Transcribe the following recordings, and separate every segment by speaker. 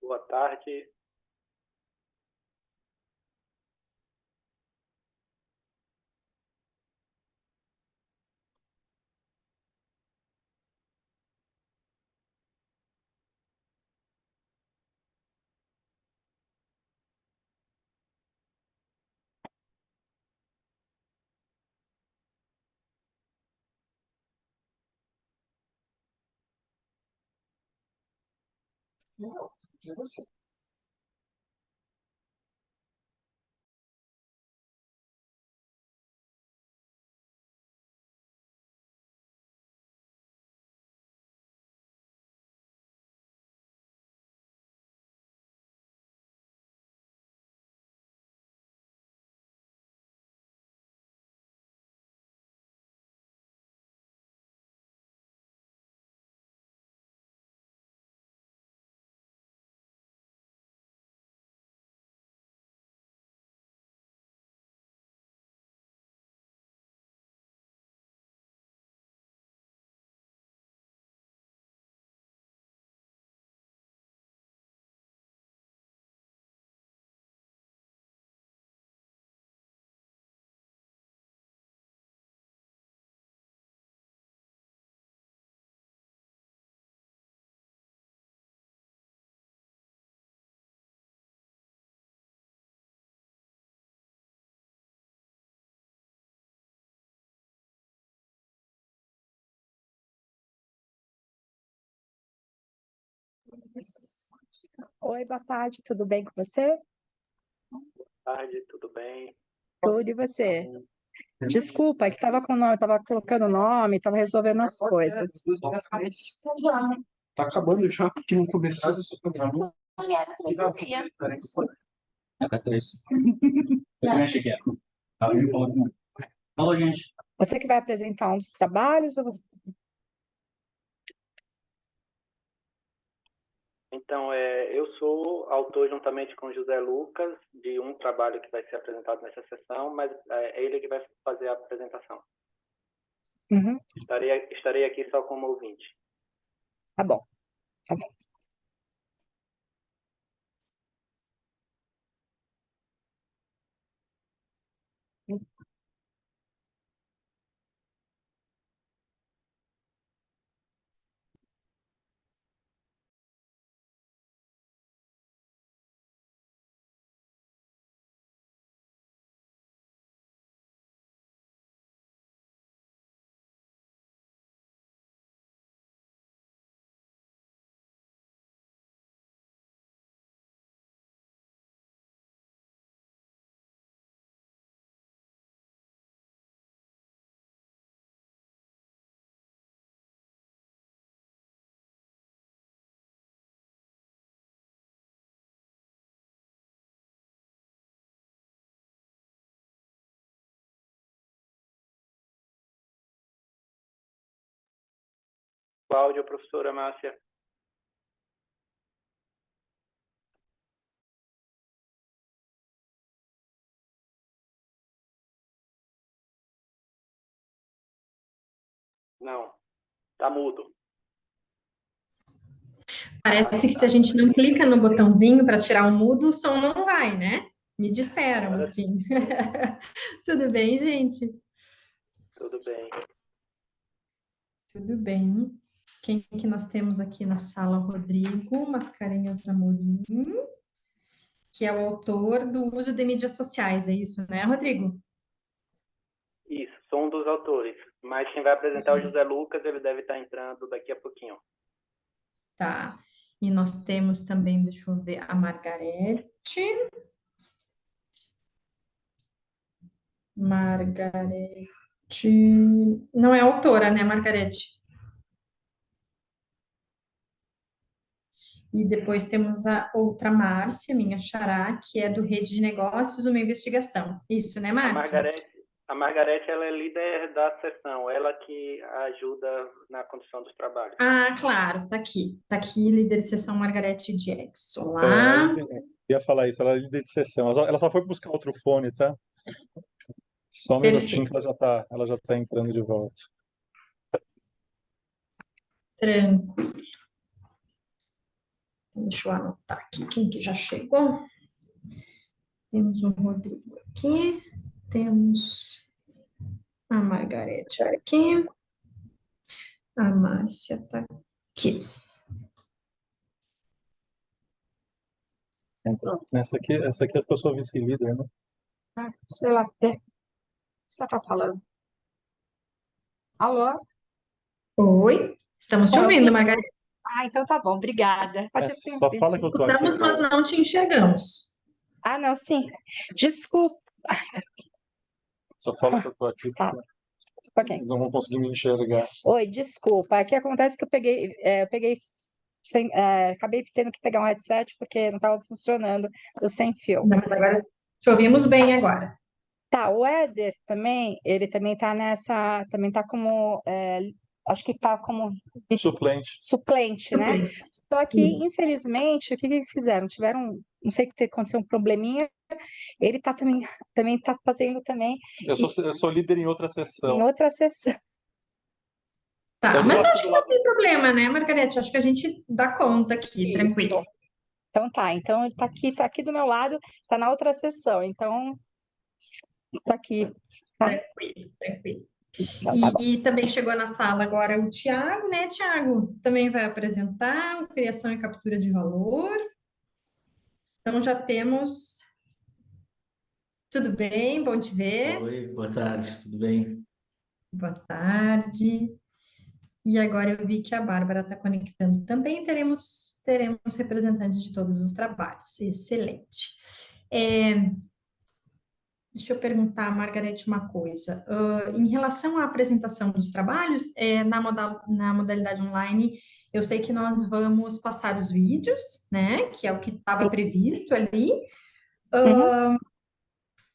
Speaker 1: Boa tarde.
Speaker 2: Oi, boa tarde, tudo bem com você?
Speaker 1: Boa tarde, tudo bem?
Speaker 2: Tudo e você? Desculpa, é que estava com nome, estava colocando nome, estava resolvendo as coisas.
Speaker 3: Tá acabando já, porque não começou.
Speaker 4: Até três. Eu também achei que era. Alguém falou que não. Falou, gente.
Speaker 2: Você que vai apresentar um dos trabalhos ou você...
Speaker 1: Então, eu sou autor, juntamente com José Lucas, de um trabalho que vai ser apresentado nessa sessão, mas é ele que vai fazer a apresentação.
Speaker 2: Uhum,
Speaker 1: Estarei aqui só como ouvinte.
Speaker 2: tá bom, tá bom.
Speaker 1: Cláudio, professora Márcia. Não, tá mudo.
Speaker 5: Parece que se a gente não clica no botãozinho para tirar o mudo, o som não vai, né? Me disseram
Speaker 1: Agora
Speaker 5: assim. Tudo bem, gente?
Speaker 1: tudo bem.
Speaker 5: Tudo bem. Quem que nós temos aqui na sala? Rodrigo Mascarenhas Amorim, que é o autor do uso de mídias sociais, é isso, né, Rodrigo?
Speaker 1: Isso, sou um dos autores. Mas quem vai apresentar é o José Lucas, ele deve estar entrando daqui a pouquinho.
Speaker 5: Tá. E nós temos também, deixa eu ver, a Margarete. Margarete. Não é autora, né, Margarete? E depois temos a outra Márcia, minha xará, que é do Rede de Negócios, uma investigação. Isso, né,
Speaker 1: A
Speaker 5: Márcia?
Speaker 1: Margarete, a Margarete, ela é líder da sessão, ela que ajuda na condução dos trabalhos.
Speaker 5: Ah, claro, tá aqui. Tá aqui, líder de sessão Margarete Jackson.
Speaker 3: Ela
Speaker 5: Olá.
Speaker 3: ia falar isso, ela é líder de sessão. Ela só foi buscar outro fone, tá? Só um minutinho que
Speaker 5: Perfeito.
Speaker 3: ela já tá entrando de volta.
Speaker 5: Tranquilo. Deixa eu anotar aqui quem que já chegou. Temos o Rodrigo aqui, temos a Margarete aqui, a Márcia está aqui.
Speaker 3: Essa aqui é a pessoa vice-líder, né?
Speaker 2: Sei lá o que você está falando. Alô?
Speaker 5: Oi, estamos te
Speaker 2: Tá
Speaker 5: ouvindo,
Speaker 2: ouvindo?
Speaker 5: Margarete.
Speaker 2: Ah, então tá bom, obrigada. Pode
Speaker 3: Só fala que eu tô aqui.
Speaker 5: Escutamos, mas não te enxergamos.
Speaker 2: Ah, não, sim. Desculpa.
Speaker 3: Só fala que eu tô aqui.
Speaker 2: Tá. Um pouquinho.
Speaker 3: Não vão conseguir me enxergar.
Speaker 2: Oi, desculpa. Aqui acontece que eu peguei acabei tendo que pegar um headset porque não estava funcionando o sem fio.
Speaker 5: Não, mas agora te ouvimos bem agora.
Speaker 2: Tá, o Éder também, ele também tá nessa, também tá como, acho que tá como suplente, né? Só que,
Speaker 5: Isso.
Speaker 2: infelizmente, o que fizeram? Não sei o que aconteceu, um probleminha, ele tá também tá fazendo também
Speaker 3: Eu sou líder em outra
Speaker 2: em
Speaker 3: sessão.
Speaker 2: outra sessão.
Speaker 5: Tá,
Speaker 3: Eu
Speaker 5: mas eu
Speaker 3: gosto
Speaker 5: acho
Speaker 3: do
Speaker 5: que não
Speaker 3: lado-
Speaker 5: tem problema, né, Margarete? Acho que a gente dá conta aqui, tranquilo.
Speaker 2: Isso. Então tá, então ele tá aqui do meu lado, tá na outra sessão, então tá aqui. Tá?
Speaker 5: Tranquilo, tranquilo.
Speaker 2: Então, tá bom.
Speaker 5: E também chegou na sala agora o Tiago, né, Tiago? Também vai apresentar o criação e captura de valor. Então já temos. Tudo bem? Bom te ver.
Speaker 4: Oi, boa tarde, tudo bem?
Speaker 5: Boa tarde. E agora eu vi que a Bárbara está conectando também. Teremos representantes de todos os trabalhos. Excelente. Deixa eu perguntar, Margarete, uma coisa. Em relação à apresentação dos trabalhos, na modalidade online, eu sei que nós vamos passar os vídeos, né? Que é o que estava previsto ali.
Speaker 2: Uhum.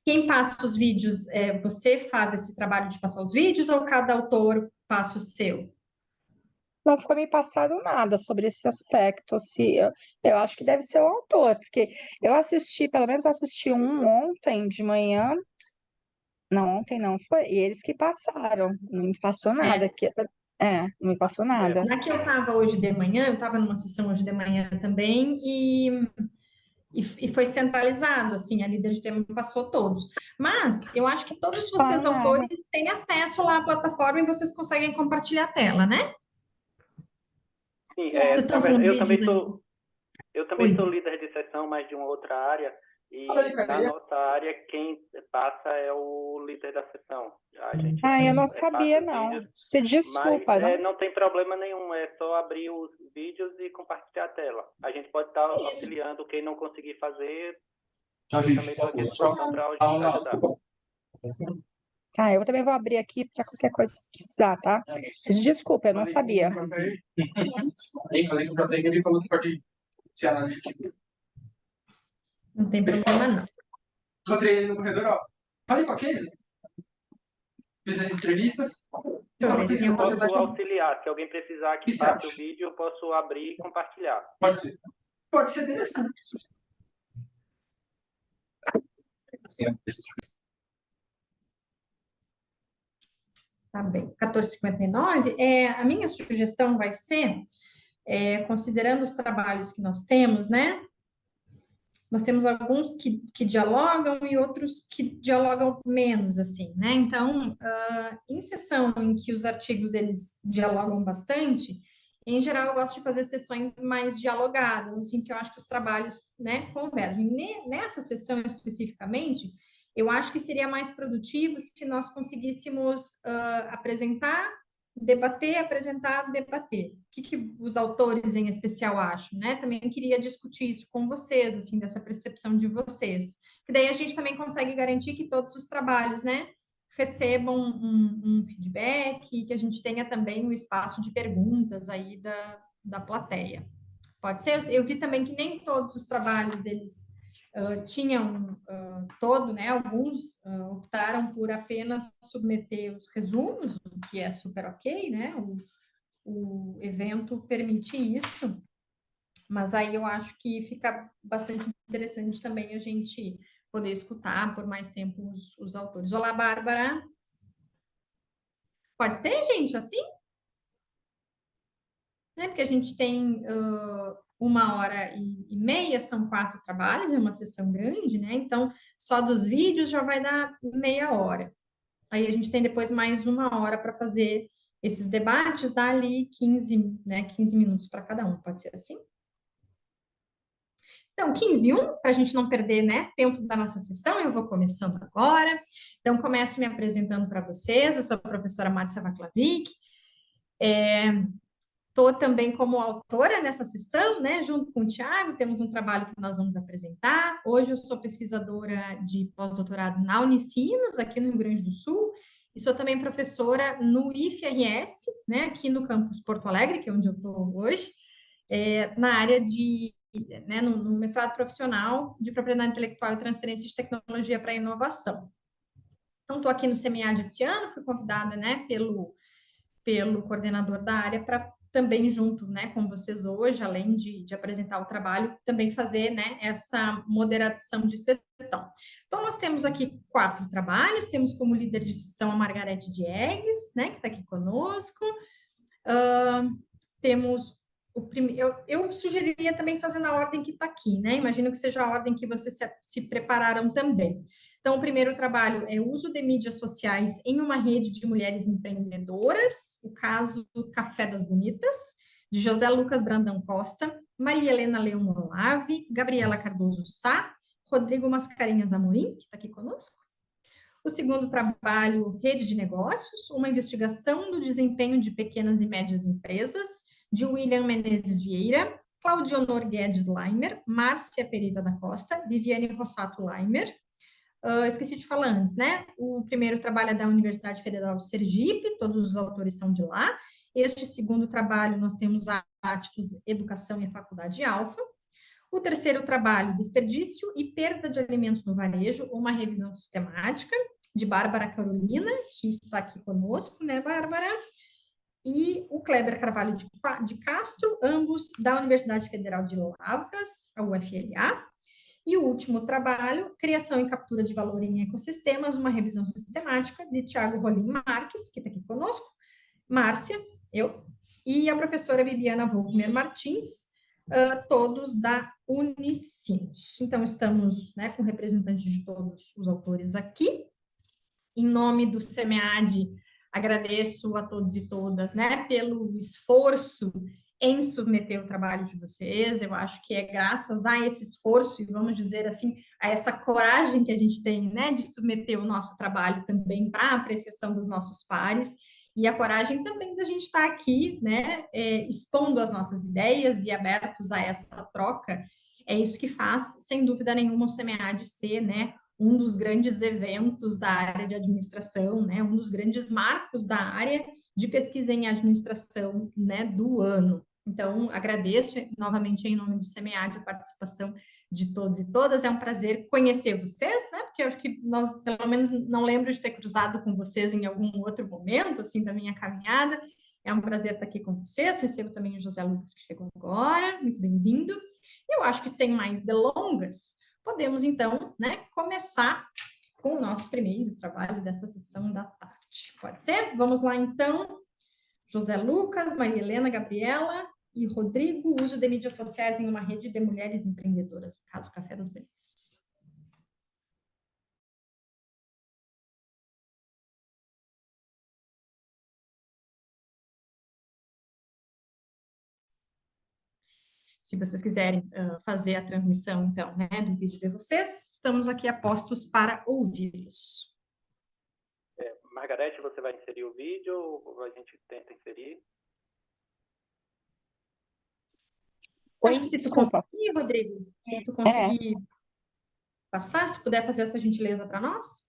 Speaker 5: Quem passa os vídeos, você faz esse trabalho de passar os vídeos ou cada autor passa o seu?
Speaker 2: Não foi me passado nada sobre esse aspecto. Se eu acho que deve ser o autor, porque eu assisti, pelo menos eu assisti um ontem de manhã. Não, ontem não, foi eles que passaram, não me passou nada aqui. Não me passou nada.
Speaker 5: Na que eu estava hoje de manhã, eu estava numa sessão hoje de manhã também, e foi centralizado, assim, a líder de tema passou todos. Mas eu acho que todos vocês, autores, têm acesso lá à plataforma e vocês conseguem compartilhar a tela, né?
Speaker 1: Sim,
Speaker 5: Vocês estão com os
Speaker 1: eu
Speaker 5: vídeos
Speaker 1: também
Speaker 5: aí?
Speaker 1: também sou
Speaker 5: Oi.
Speaker 1: líder de sessão, mas de uma outra área, e na nossa área quem passa é o líder da sessão. A gente
Speaker 2: Eu não
Speaker 1: passa
Speaker 2: sabia,
Speaker 1: os
Speaker 2: não.
Speaker 1: vídeos,
Speaker 2: Se desculpa,
Speaker 1: mas
Speaker 2: não.
Speaker 1: não tem problema nenhum, é só abrir os vídeos e compartilhar a tela. A gente pode estar auxiliando quem não conseguir fazer,
Speaker 4: Tchau,
Speaker 1: eu
Speaker 4: gente.
Speaker 1: também estou à disposição para ajudar.
Speaker 2: Eu também vou abrir aqui para qualquer coisa que precisar, tá? Se desculpa, eu não sabia.
Speaker 4: Ele falou que pode ser análise aqui.
Speaker 5: Não tem problema, não.
Speaker 4: Encontrei ele no corredor, ó. Falei com a Casey. Fiz as entrevistas.
Speaker 1: Eu posso auxiliar, se alguém precisar que passe o vídeo, eu posso abrir e compartilhar.
Speaker 4: Pode ser. Pode ser interessante.
Speaker 5: Tá bem. 14h59, a minha sugestão vai ser, considerando os trabalhos que nós temos, né? Nós temos alguns que dialogam e outros que dialogam menos, assim, né? Então, em sessão em que os artigos, eles dialogam bastante, em geral, eu gosto de fazer sessões mais dialogadas, assim, que eu acho que os trabalhos, né, convergem. Nessa sessão especificamente, eu acho que seria mais produtivo se nós conseguíssemos apresentar, debater, apresentar, debater. O que os autores em especial acham, né? Também queria discutir isso com vocês, assim, dessa percepção de vocês. Que daí a gente também consegue garantir que todos os trabalhos, né, recebam um feedback e que a gente tenha também o espaço de perguntas aí da plateia. Pode ser? Eu vi também que nem todos os trabalhos, eles tinham né? Alguns optaram por apenas submeter os resumos, o que é super ok, né? O evento permite isso, mas aí eu acho que fica bastante interessante também a gente poder escutar por mais tempo os autores. Olá, Bárbara. Pode ser, gente, assim? Porque a gente tem 1h30, são 4 trabalhos, é uma sessão grande, né? Então, só dos vídeos já vai dar meia hora. Aí a gente tem depois mais 1 hora para fazer esses debates, dá ali 15, né, 15 minutos para cada um, pode ser assim? Então, 15 e 1, para a gente não perder, né, tempo da nossa sessão, eu vou começando agora. Então, começo me apresentando para vocês, eu sou a professora Márcia Vaclavic, estou também como autora nessa sessão, né, junto com o Tiago, temos um trabalho que nós vamos apresentar. Hoje eu sou pesquisadora de pós-doutorado na Unicinos, aqui no Rio Grande do Sul, e sou também professora no IFRS, né, aqui no campus Porto Alegre, que é onde eu estou hoje, na área de, né, no mestrado profissional de propriedade intelectual e transferência de tecnologia para inovação. Então, estou aqui no SEMEAD esse ano, fui convidada, né, pelo coordenador da área para também junto, né, com vocês hoje, além de apresentar o trabalho, também fazer, né, essa moderação de sessão. Então, nós temos aqui 4 trabalhos, temos como líder de sessão a Margarete Diegues, né, que está aqui conosco. Temos o primeiro, eu sugeriria também fazer na ordem que está aqui, né, imagino que seja a ordem que vocês se prepararam também. Então, o primeiro trabalho é o uso de mídias sociais em uma rede de mulheres empreendedoras, o caso do Café das Bonitas, de José Lucas Brandão Costa, Maria Helena Leão Olave, Gabriela Cardoso Sá, Rodrigo Mascarenhas Amorim, que está aqui conosco. O segundo trabalho, Rede de Negócios, uma investigação do desempenho de pequenas e médias empresas, de William Menezes Vieira, Claudionor Guedes Leimer, Márcia Pereira da Costa, Viviane Rossato Leimer. Esqueci de falar antes, né? O primeiro trabalho é da Universidade Federal de Sergipe, todos os autores são de lá. Este segundo trabalho, nós temos a Áticos, Educação e a Faculdade Alfa. O terceiro trabalho, Desperdício e Perda de Alimentos no Varejo, uma revisão sistemática, de Bárbara Carolina, que está aqui conosco, né, Bárbara? E o Kleber Carvalho de Castro, ambos da Universidade Federal de Lavras, a UFLA. E o último trabalho, Criação e Captura de Valor em Ecossistemas, uma revisão sistemática, de Tiago Rolim Marques, que está aqui conosco, Márcia, eu, e a professora Bibiana Volkmer Martins, todos da Unicinos. Então, estamos, né, com representantes de todos os autores aqui. Em nome do SEMEAD, agradeço a todos e todas, né, pelo esforço em submeter o trabalho de vocês. Eu acho que é graças a esse esforço, e vamos dizer assim, a essa coragem que a gente tem, né, de submeter o nosso trabalho também para a apreciação dos nossos pares, e a coragem também da gente estar aqui, né, expondo as nossas ideias e abertos a essa troca. É isso que faz, sem dúvida nenhuma, o SEMEAD ser, né, um dos grandes eventos da área de administração, né, um dos grandes marcos da área de pesquisa em administração, né, do ano. Então, agradeço novamente em nome do SEMEAD a participação de todos e todas. É um prazer conhecer vocês, né, porque eu acho que nós, pelo menos, não lembro de ter cruzado com vocês em algum outro momento, assim, da minha caminhada. É um prazer estar aqui com vocês. Recebo também o José Lucas, que chegou agora. Muito bem-vindo. Eu acho que, sem mais delongas, podemos, então, né, começar com o nosso primeiro trabalho dessa sessão da tarde. Pode ser? Vamos lá, então. José Lucas, Maria Helena, Gabriela e Rodrigo, uso de mídias sociais em uma rede de mulheres empreendedoras, no caso, Café das Bonitas. Se vocês quiserem fazer a transmissão, então, né, do vídeo de vocês, estamos aqui a postos para ouvi-los.
Speaker 1: Margarete, você vai inserir o vídeo ou a gente tenta inserir?
Speaker 5: Acho que se tu conseguir, Rodrigo, se tu conseguir passar, se tu puder fazer essa gentileza para nós.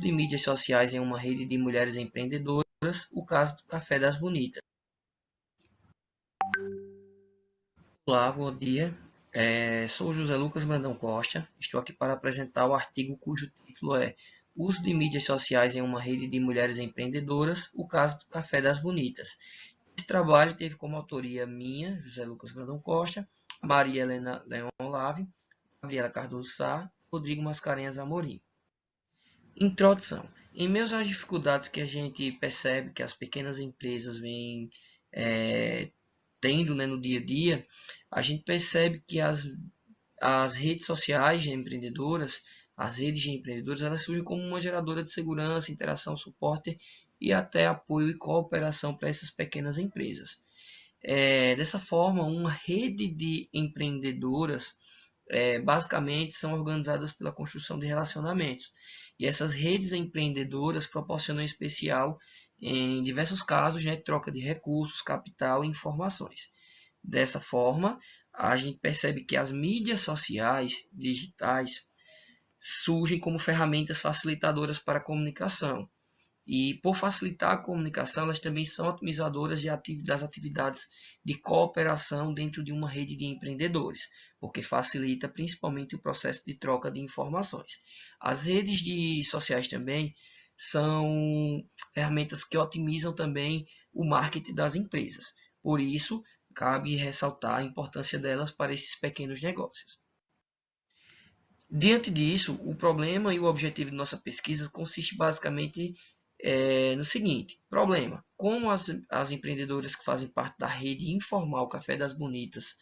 Speaker 6: De mídias sociais em uma rede de mulheres empreendedoras, o caso do Café das Bonitas. Olá, bom dia. Sou José Lucas Brandão Costa, estou aqui para apresentar o artigo cujo título é Uso de mídias sociais em uma rede de mulheres empreendedoras, o caso do Café das Bonitas. Esse trabalho teve como autoria minha, José Lucas Brandão Costa, Maria Helena Leon Lave, Gabriela Cardoso Sá, Rodrigo Mascarenhas Amorim. Introdução. Em meio às dificuldades que a gente percebe que as pequenas empresas vêm tendo, né, no dia a dia, a gente percebe que as redes sociais de empreendedoras, as redes de empreendedores, elas surgem como uma geradora de segurança, interação, suporte e até apoio e cooperação para essas pequenas empresas. Dessa forma, uma rede de empreendedoras basicamente são organizadas pela construção de relacionamentos. E essas redes empreendedoras proporcionam em especial, em diversos casos, né, troca de recursos, capital e informações. Dessa forma, a gente percebe que as mídias sociais digitais surgem como ferramentas facilitadoras para a comunicação. E por facilitar a comunicação, elas também são otimizadoras das atividades de cooperação dentro de uma rede de empreendedores, porque facilita principalmente o processo de troca de informações. As redes sociais também são ferramentas que otimizam também o marketing das empresas. Por isso, cabe ressaltar a importância delas para esses pequenos negócios. Diante disso, o problema e o objetivo de nossa pesquisa consiste basicamente no seguinte: problema, como as empreendedoras que fazem parte da rede informal Café das Bonitas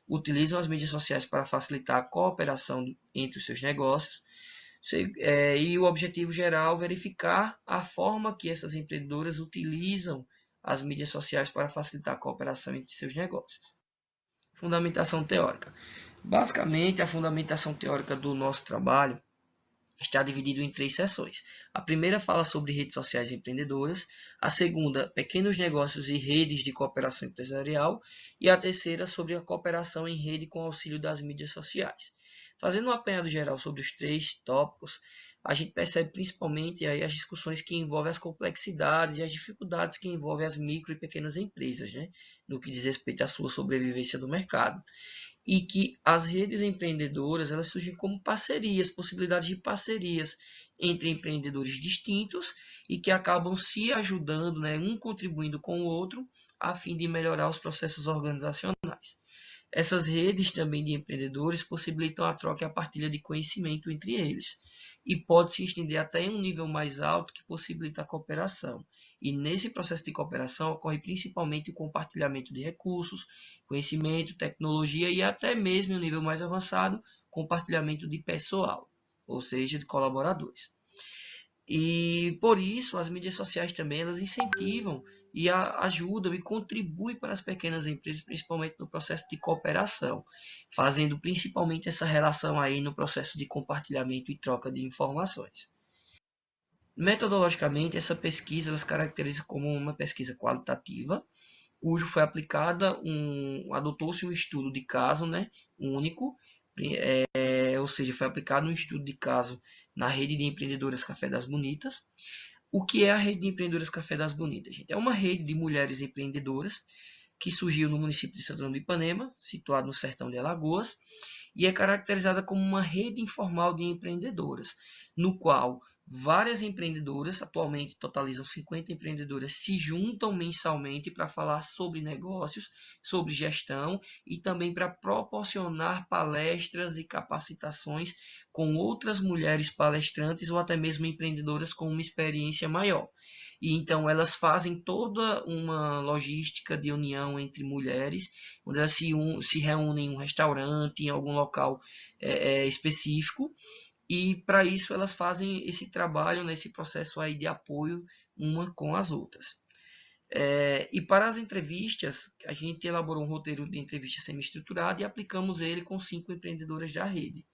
Speaker 6: utilizam as mídias sociais para facilitar a cooperação entre os seus negócios, e o objetivo geral verificar a forma que essas empreendedoras utilizam as mídias sociais para facilitar a cooperação entre seus negócios. Fundamentação teórica. Basicamente, a fundamentação teórica do nosso trabalho está dividido em 3 seções. A primeira fala sobre redes sociais empreendedoras, a segunda, pequenos negócios e redes de cooperação empresarial, e a terceira, sobre a cooperação em rede com auxílio das mídias sociais. Fazendo um apanhado geral sobre os 3 tópicos, a gente percebe principalmente aí as discussões que envolvem as complexidades e as dificuldades que envolvem as micro e pequenas empresas, né, no que diz respeito à sua sobrevivência do mercado. E que as redes empreendedoras elas surgem como parcerias, possibilidades de parcerias entre empreendedores distintos e que acabam se ajudando, né, um contribuindo com o outro, a fim de melhorar os processos organizacionais. Essas redes também de empreendedores possibilitam a troca e a partilha de conhecimento entre eles e pode se estender até em um nível mais alto que possibilita a cooperação. E nesse processo de cooperação ocorre principalmente o compartilhamento de recursos, conhecimento, tecnologia e até mesmo em um nível mais avançado, compartilhamento de pessoal, ou seja, de colaboradores. E por isso as mídias sociais também elas incentivam e ajudam e contribuem para as pequenas empresas, principalmente no processo de cooperação, fazendo principalmente essa relação aí no processo de compartilhamento e troca de informações. Metodologicamente, essa pesquisa ela se caracteriza como uma pesquisa qualitativa, cujo foi aplicada adotou-se um estudo de caso, né, único, ou seja, foi aplicado um estudo de caso na rede de empreendedoras Café das Bonitas. O que é a rede de empreendedoras Café das Bonitas, gente? É uma rede de mulheres empreendedoras que surgiu no município de Santana do Ipanema, situado no sertão de Alagoas, e é caracterizada como uma rede informal de empreendedoras, no qual várias empreendedoras, atualmente totalizam 50 empreendedoras, se juntam mensalmente para falar sobre negócios, sobre gestão e também para proporcionar palestras e capacitações com outras mulheres palestrantes ou até mesmo empreendedoras com uma experiência maior. E então elas fazem toda uma logística de união entre mulheres, onde elas se reúnem em um restaurante, em algum local específico, e para isso elas fazem esse trabalho, nesse processo aí de apoio uma com as outras. E para as entrevistas, a gente elaborou um roteiro de entrevista semi-estruturado e aplicamos ele com 5 empreendedoras da rede.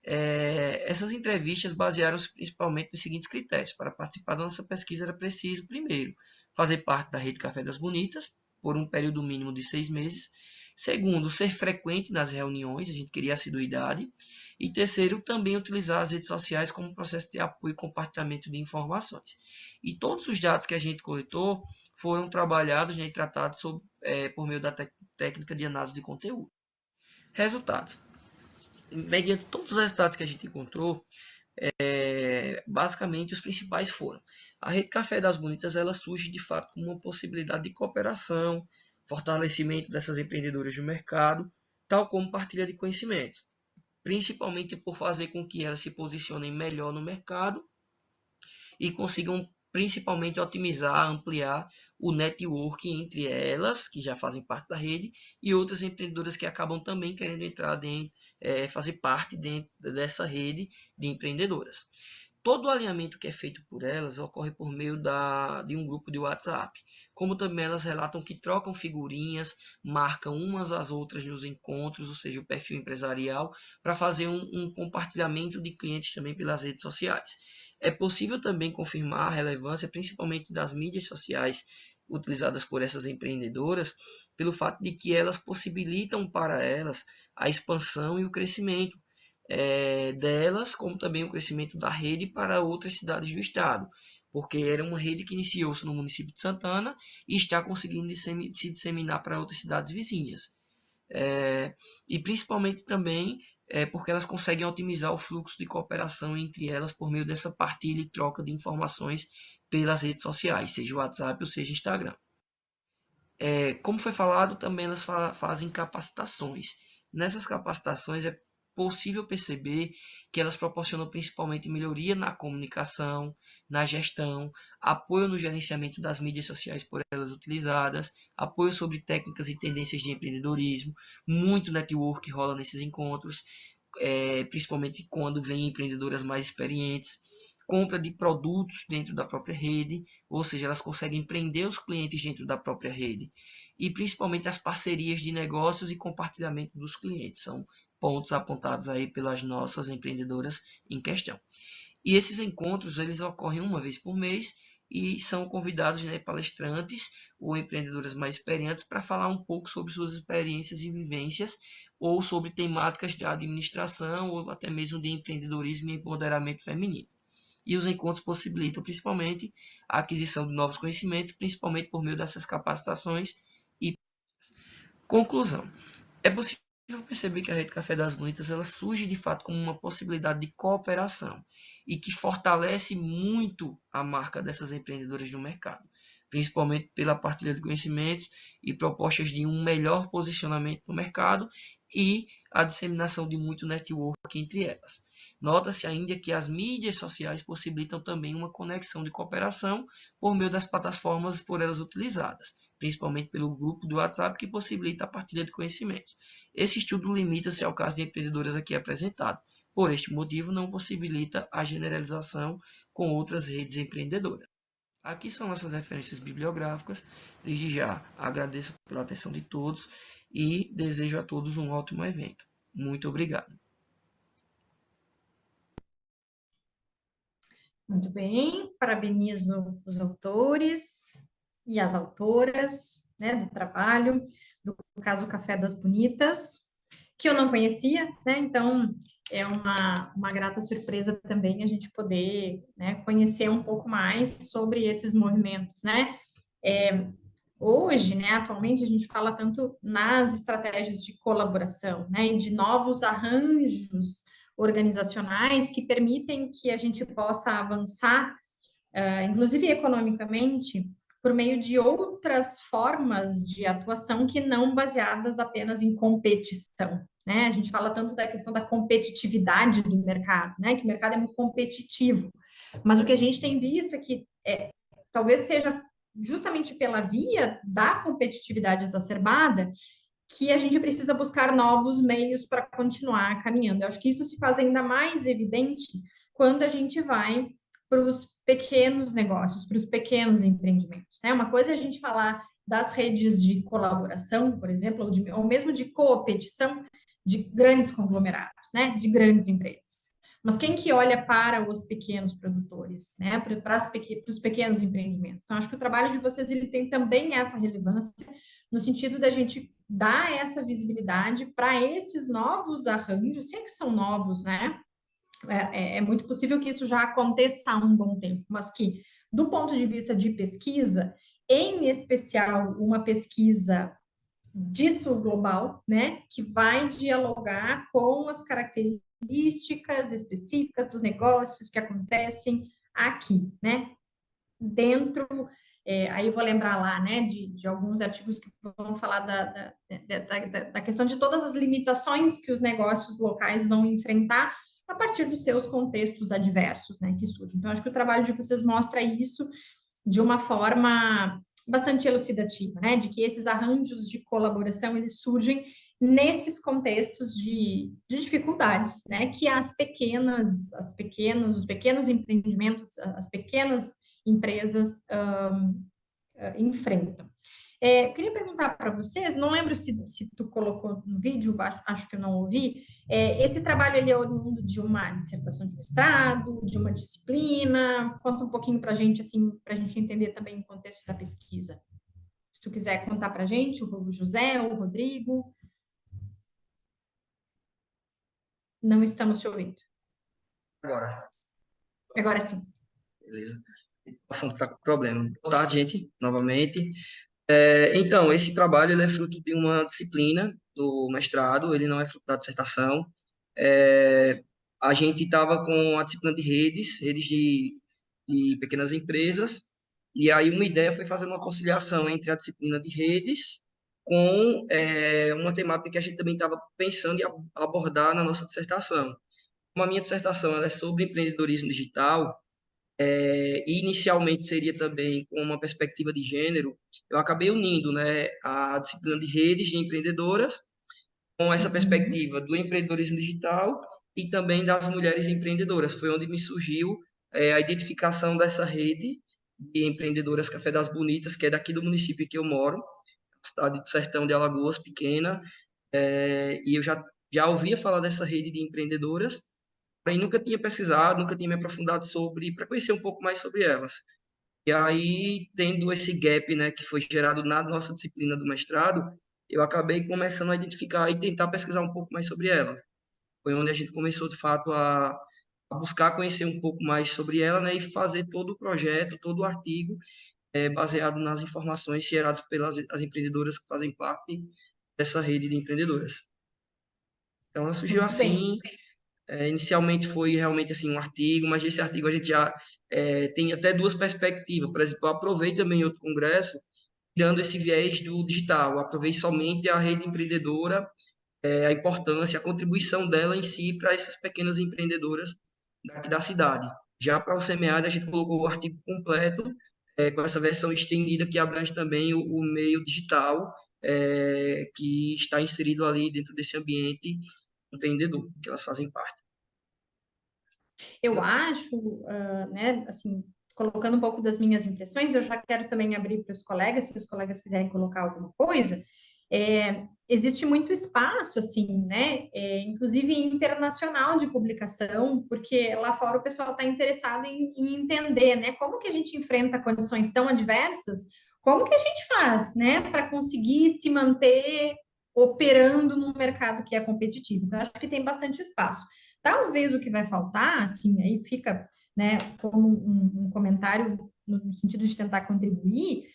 Speaker 6: Essas entrevistas basearam-se principalmente nos seguintes critérios. Para participar da nossa pesquisa era preciso, primeiro, fazer parte da rede Café das Bonitas, por um período mínimo de 6 meses. Segundo, ser frequente nas reuniões, a gente queria assiduidade. E terceiro, também utilizar as redes sociais como processo de apoio e compartilhamento de informações. E todos os dados que a gente coletou foram trabalhados, né, e tratados por meio da técnica de análise de conteúdo. Resultados. Mediante todos os resultados que a gente encontrou, basicamente os principais foram: a Rede Café das Bonitas, ela surge de fato como uma possibilidade de cooperação, fortalecimento dessas empreendedoras do mercado, tal como partilha de conhecimentos, principalmente por fazer com que elas se posicionem melhor no mercado e consigam principalmente otimizar, ampliar o network entre elas, que já fazem parte da rede, e outras empreendedoras que acabam também querendo entrar dentro, fazer parte dentro dessa rede de empreendedoras. Todo o alinhamento que é feito por elas ocorre por meio de um grupo de WhatsApp, como também elas relatam que trocam figurinhas, marcam umas às outras nos encontros, ou seja, o perfil empresarial, para fazer um compartilhamento de clientes também pelas redes sociais. É possível também confirmar a relevância, principalmente das mídias sociais utilizadas por essas empreendedoras, pelo fato de que elas possibilitam para elas a expansão e o crescimento delas, como também o crescimento da rede para outras cidades do estado, porque era uma rede que iniciou-se no município de Santana e está conseguindo se disseminar para outras cidades vizinhas. E principalmente também porque elas conseguem otimizar o fluxo de cooperação entre elas por meio dessa partilha e troca de informações pelas redes sociais, seja o WhatsApp ou seja Instagram. Como foi falado, também elas fazem capacitações. Nessas capacitações é possível perceber que elas proporcionam principalmente melhoria na comunicação, na gestão, apoio no gerenciamento das mídias sociais por elas utilizadas, apoio sobre técnicas e tendências de empreendedorismo, muito network rola nesses encontros, principalmente quando vêm empreendedoras mais experientes, compra de produtos dentro da própria rede, ou seja, elas conseguem prender os clientes dentro da própria rede, e principalmente as parcerias de negócios e compartilhamento dos clientes, são pontos apontados aí pelas nossas empreendedoras em questão. E esses encontros, eles ocorrem uma vez por mês e são convidados, né, palestrantes ou empreendedoras mais experientes para falar um pouco sobre suas experiências e vivências ou sobre temáticas de administração ou até mesmo de empreendedorismo e empoderamento feminino. E os encontros possibilitam principalmente a aquisição de novos conhecimentos, principalmente por meio dessas capacitações. E conclusão, é possível perceber que a Rede Café das Bonitas ela surge de fato como uma possibilidade de cooperação e que fortalece muito a marca dessas empreendedoras no mercado, principalmente pela partilha de conhecimentos e propostas de um melhor posicionamento no mercado e a disseminação de muito network entre elas. Nota-se ainda que as mídias sociais possibilitam também uma conexão de cooperação por meio das plataformas por elas utilizadas, principalmente pelo grupo do WhatsApp que possibilita a partilha de conhecimentos. Esse estudo limita-se ao caso de empreendedoras aqui apresentado. Por este motivo, não possibilita a generalização com outras redes empreendedoras. Aqui são nossas referências bibliográficas. Desde já agradeço pela atenção de todos e desejo a todos um ótimo evento. Muito obrigado.
Speaker 5: Muito bem, parabenizo os autores e as autoras, né, do trabalho, do caso Café das Bonitas, que eu não conhecia, né, então é uma grata surpresa também a gente poder, né, conhecer um pouco mais sobre esses movimentos, né. Hoje, né, atualmente a gente fala tanto nas estratégias de colaboração, né, e de novos arranjos organizacionais que permitem que a gente possa avançar, inclusive economicamente, por meio de outras formas de atuação que não baseadas apenas em competição, né? A gente fala tanto da questão da competitividade do mercado, né? Que o mercado é muito competitivo, mas o que a gente tem visto é que talvez seja justamente pela via da competitividade exacerbada que a gente precisa buscar novos meios para continuar caminhando. Eu acho que isso se faz ainda mais evidente quando a gente vai para os pequenos negócios, para os pequenos empreendimentos, né? Uma coisa é a gente falar das redes de colaboração, por exemplo, ou mesmo de competição de grandes conglomerados, né? De grandes empresas. Mas quem que olha para os pequenos produtores, né? Para os pequenos empreendimentos? Então, acho que o trabalho de vocês ele tem também essa relevância no sentido da gente dar essa visibilidade para esses novos arranjos, se é que são novos, né? É muito possível que isso já aconteça há um bom tempo, mas que, do ponto de vista de pesquisa, em especial uma pesquisa disso global, né, que vai dialogar com as características específicas dos negócios que acontecem aqui, né, dentro, aí eu vou lembrar lá, né, de alguns artigos que vão falar da questão de todas as limitações que os negócios locais vão enfrentar a partir dos seus contextos adversos, né, que surgem. Então, acho que o trabalho de vocês mostra isso de uma forma bastante elucidativa, né, de que esses arranjos de colaboração, eles surgem nesses contextos de dificuldades, né, que os pequenos empreendimentos, as pequenas empresas enfrentam. Eu queria perguntar para vocês, não lembro se tu colocou no vídeo, acho que eu não ouvi, esse trabalho ele é oriundo de uma dissertação de mestrado, de uma disciplina? Conta um pouquinho para a gente, assim, para a gente entender também o contexto da pesquisa. Se tu quiser contar para a gente, o José, o Rodrigo, não estamos te ouvindo.
Speaker 6: Agora,
Speaker 5: Agora sim.
Speaker 6: beleza. A fonte está com problema. Boa tarde, gente, novamente. Então, esse trabalho ele é fruto de uma disciplina do mestrado, ele não é fruto da dissertação. É, a gente estava com a disciplina de redes de pequenas empresas, e aí uma ideia foi fazer uma conciliação entre a disciplina de redes com uma temática que a gente também estava pensando em abordar na nossa dissertação. Como a minha dissertação ela é sobre empreendedorismo digital, e inicialmente seria também com uma perspectiva de gênero, eu acabei unindo, né, a disciplina de redes de empreendedoras com essa perspectiva do empreendedorismo digital e também das mulheres empreendedoras. Foi onde me surgiu a identificação dessa rede de empreendedoras Café das Bonitas, que é daqui do município que eu moro, cidade do Sertão de Alagoas, pequena, e eu já ouvia falar dessa rede de empreendedoras, porém nunca tinha pesquisado, nunca tinha me aprofundado sobre, para conhecer um pouco mais sobre elas. E aí, tendo esse gap, né, que foi gerado na nossa disciplina do mestrado, eu acabei começando a identificar e tentar pesquisar um pouco mais sobre ela. Foi onde a gente começou, de fato, a buscar conhecer um pouco mais sobre ela, né, e fazer todo o projeto, todo o artigo, baseado nas informações geradas pelas as empreendedoras que fazem parte dessa rede de empreendedoras. Então, ela surgiu
Speaker 5: Muito bem.
Speaker 6: assim. Inicialmente foi realmente assim um artigo, mas esse artigo a gente já tem até duas perspectivas. Por exemplo, eu aprovei também em outro congresso, tirando esse viés do digital, eu aprovei somente a rede empreendedora, a importância, a contribuição dela em si para essas pequenas empreendedoras daqui da cidade. Já para o semiárido, a gente colocou o artigo completo, com essa versão estendida que abrange também o meio digital, que está inserido ali dentro desse ambiente empreendedor, que elas fazem parte.
Speaker 5: Eu acho, né, assim, colocando um pouco das minhas impressões, eu já quero também abrir para os colegas, se os colegas quiserem colocar alguma coisa. Existe muito espaço, assim, né, inclusive internacional de publicação, porque lá fora o pessoal está interessado em entender, né, como que a gente enfrenta condições tão adversas, como que a gente faz, né, para conseguir se manter operando num mercado que é competitivo. Então, acho que tem bastante espaço. Talvez o que vai faltar, assim, aí fica, né, como um comentário no sentido de tentar contribuir,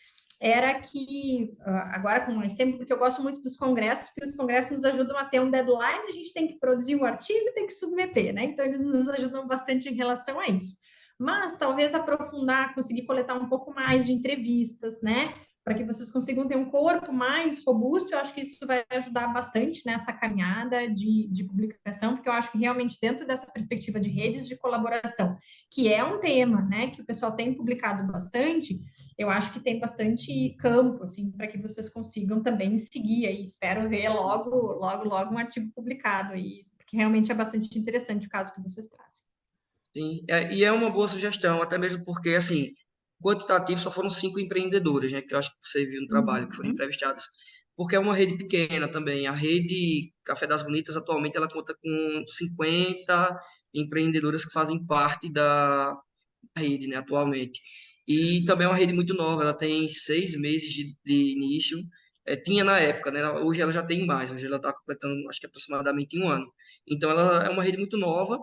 Speaker 5: era que, agora com mais tempo, porque eu gosto muito dos congressos, porque os congressos nos ajudam a ter um deadline, a gente tem que produzir um artigo e tem que submeter, né? Então, eles nos ajudam bastante em relação a isso. Mas talvez aprofundar, conseguir coletar um pouco mais de entrevistas, né? Para que vocês consigam ter um corpo mais robusto, eu acho que isso vai ajudar bastante nessa caminhada de publicação, porque eu acho que realmente dentro dessa perspectiva de redes de colaboração, que é um tema, né, que o pessoal tem publicado bastante, eu acho que tem bastante campo, assim, para que vocês consigam também seguir aí. Espero ver logo um artigo publicado aí, porque realmente é bastante interessante o caso que vocês trazem.
Speaker 6: Sim, e é uma boa sugestão, até mesmo porque, assim, quantitativo só foram 5 empreendedoras, né, que eu acho que você viu no trabalho, que foram entrevistadas, porque é uma rede pequena também. A rede Café das Bonitas, atualmente, ela conta com 50 empreendedoras que fazem parte da rede, né, atualmente. E também é uma rede muito nova, ela tem 6 meses de início, tinha na época, né, hoje ela já tem mais, hoje ela está completando, acho que aproximadamente 1 ano. Então, ela é uma rede muito nova,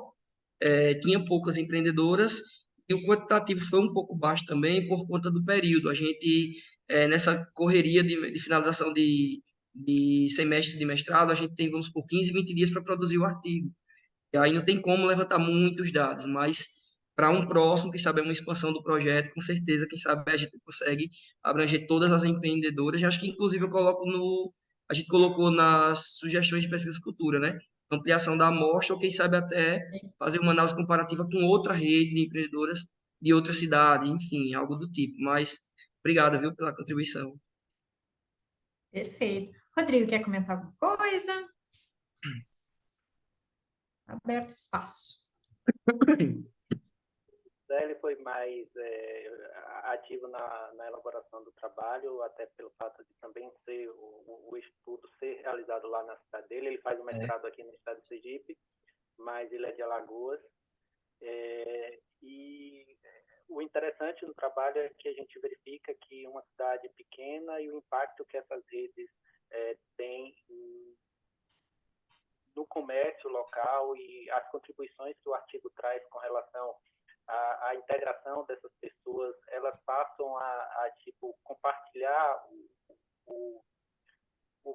Speaker 6: tinha poucas empreendedoras e o quantitativo foi um pouco baixo também por conta do período. A gente, nessa correria de finalização de semestre de mestrado, a gente tem, vamos por 15, 20 dias para produzir o artigo. E aí não tem como levantar muitos dados, mas para um próximo, quem sabe é uma expansão do projeto, com certeza, quem sabe a gente consegue abranger todas as empreendedoras. Eu acho que, inclusive, a gente colocou nas sugestões de pesquisa futura, né? Ampliação da amostra, ou quem sabe até fazer uma análise comparativa com outra rede de empreendedoras de outra cidade, enfim, algo do tipo. Mas obrigado, viu, pela contribuição.
Speaker 5: Perfeito. Rodrigo, quer comentar alguma coisa? Aberto o espaço.
Speaker 1: Ele foi mais ativo na elaboração do trabalho, até pelo fato de também ser o estudo ser realizado lá na cidade dele. Ele faz o mestrado aqui no estado de Sergipe, mas ele é de Alagoas. E o interessante do trabalho é que a gente verifica que uma cidade pequena e o impacto que essas redes têm no comércio local e as contribuições que o artigo traz com relação à integração dessas pessoas, elas passam a tipo, compartilhar o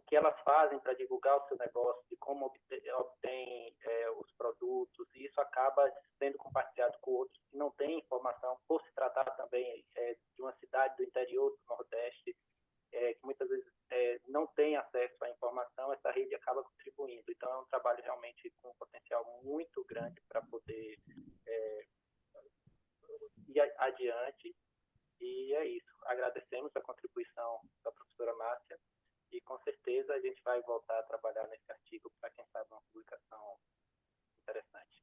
Speaker 1: que elas fazem para divulgar o seu negócio, de como obtém os produtos, e isso acaba sendo compartilhado com outros que não têm informação, por se tratar também de uma cidade do interior do Nordeste, que muitas vezes não tem acesso à informação, essa rede acaba contribuindo. Então, é um trabalho realmente com um potencial muito grande para poder ir adiante. E é isso. Agradecemos a contribuição da professora Márcia e, com certeza, a gente vai voltar a trabalhar nesse artigo para, quem sabe, uma publicação interessante.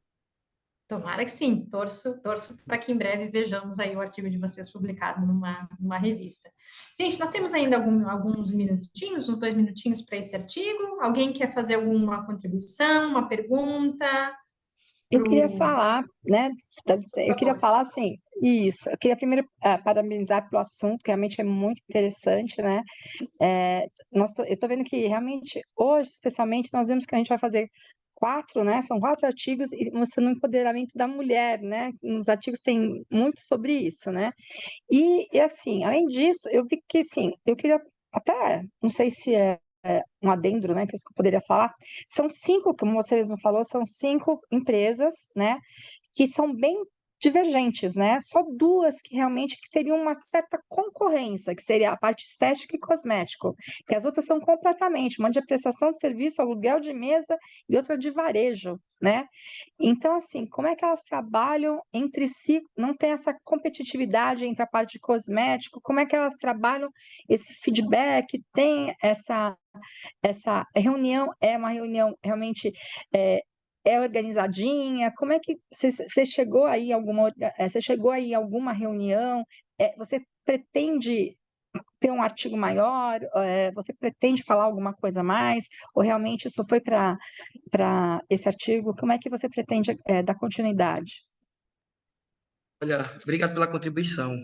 Speaker 5: Tomara que sim, torço para que em breve vejamos aí o artigo de vocês publicado numa revista. Gente, nós temos ainda alguns minutinhos, uns 2 minutinhos para esse artigo. Alguém quer fazer alguma contribuição, uma pergunta?
Speaker 2: Eu queria falar, né? Eu queria falar assim, isso. Eu queria primeiro parabenizar pelo assunto, que realmente é muito interessante, né? Eu estou vendo que realmente hoje, especialmente, nós vemos que a gente vai fazer 4, né? São 4 artigos mostrando o empoderamento da mulher, né? Nos artigos tem muito sobre isso, né? E assim, além disso, eu vi que, assim, eu queria até, não sei se é um adendo, né, que eu poderia falar, são 5, como você mesmo falou, são 5 empresas, né, que são bem divergentes, né, só 2 que realmente que teriam uma certa concorrência, que seria a parte estética e cosmético, que as outras são completamente, uma de prestação de serviço, aluguel de mesa e outra de varejo, né, então, assim, como é que elas trabalham entre si? Não tem essa competitividade entre a parte de cosmético? Como é que elas trabalham esse feedback? Tem essa reunião? É uma reunião realmente organizadinha? Como é que você chegou aí você chegou aí em alguma reunião? Você pretende ter um artigo maior? Você pretende falar alguma coisa a mais? Ou realmente só foi para esse artigo? Como é que você pretende dar continuidade?
Speaker 6: Olha, obrigado pela contribuição,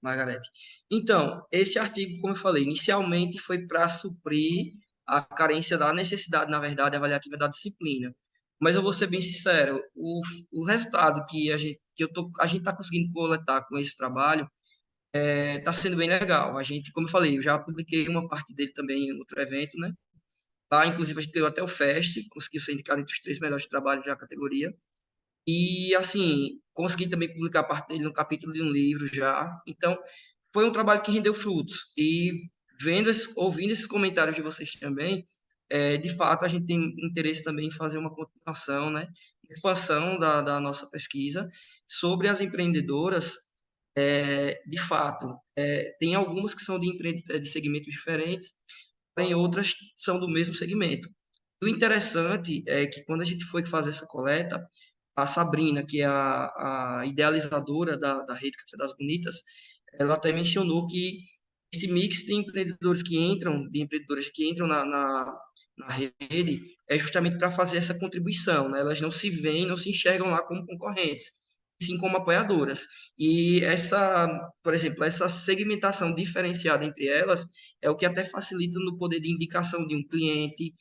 Speaker 6: Margarete. Então, esse artigo, como eu falei, inicialmente foi para suprir a carência da necessidade, na verdade, avaliativa da disciplina. Mas eu vou ser bem sincero, o resultado que a gente está conseguindo coletar com esse trabalho está sendo bem legal. A gente, como eu falei, eu já publiquei uma parte dele também em outro evento, né? Lá, inclusive, a gente deu até o FEST, conseguiu ser indicado entre os 3 melhores trabalhos da categoria. E, assim, consegui também publicar parte dele no capítulo de um livro já. Então, foi um trabalho que rendeu frutos. E ouvindo esses comentários de vocês também, de fato, a gente tem interesse também em fazer uma continuação, né? Expansão da nossa pesquisa sobre as empreendedoras. De fato, tem algumas que são de segmentos diferentes, tem outras que são do mesmo segmento. O interessante é que quando a gente foi fazer essa coleta, a Sabrina, que é a idealizadora da Rede Café das Bonitas, ela até mencionou que esse mix de empreendedores que entram, de empreendedoras que entram na rede, é justamente para fazer essa contribuição, né? Elas não se veem, não se enxergam lá como concorrentes, sim como apoiadoras. E por exemplo, essa segmentação diferenciada entre elas é o que até facilita no poder de indicação de um cliente,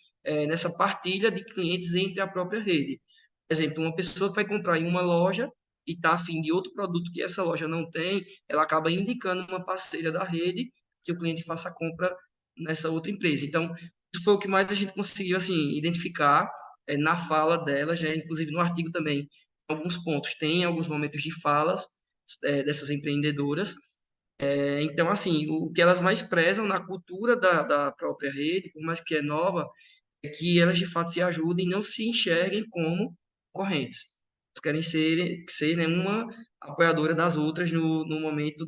Speaker 6: nessa partilha de clientes entre a própria rede. Por exemplo, uma pessoa que vai comprar em uma loja e está afim de outro produto que essa loja não tem, ela acaba indicando uma parceira da rede que o cliente faça a compra nessa outra empresa. Então, isso foi o que mais a gente conseguiu, assim, identificar na fala dela, já inclusive no artigo também, alguns pontos, tem alguns momentos de falas dessas empreendedoras. Então, assim, o que elas mais prezam na cultura da própria rede, por mais que é nova, é que elas de fato se ajudem e não se enxerguem como correntes. Elas querem ser, né, uma apoiadora das outras no momento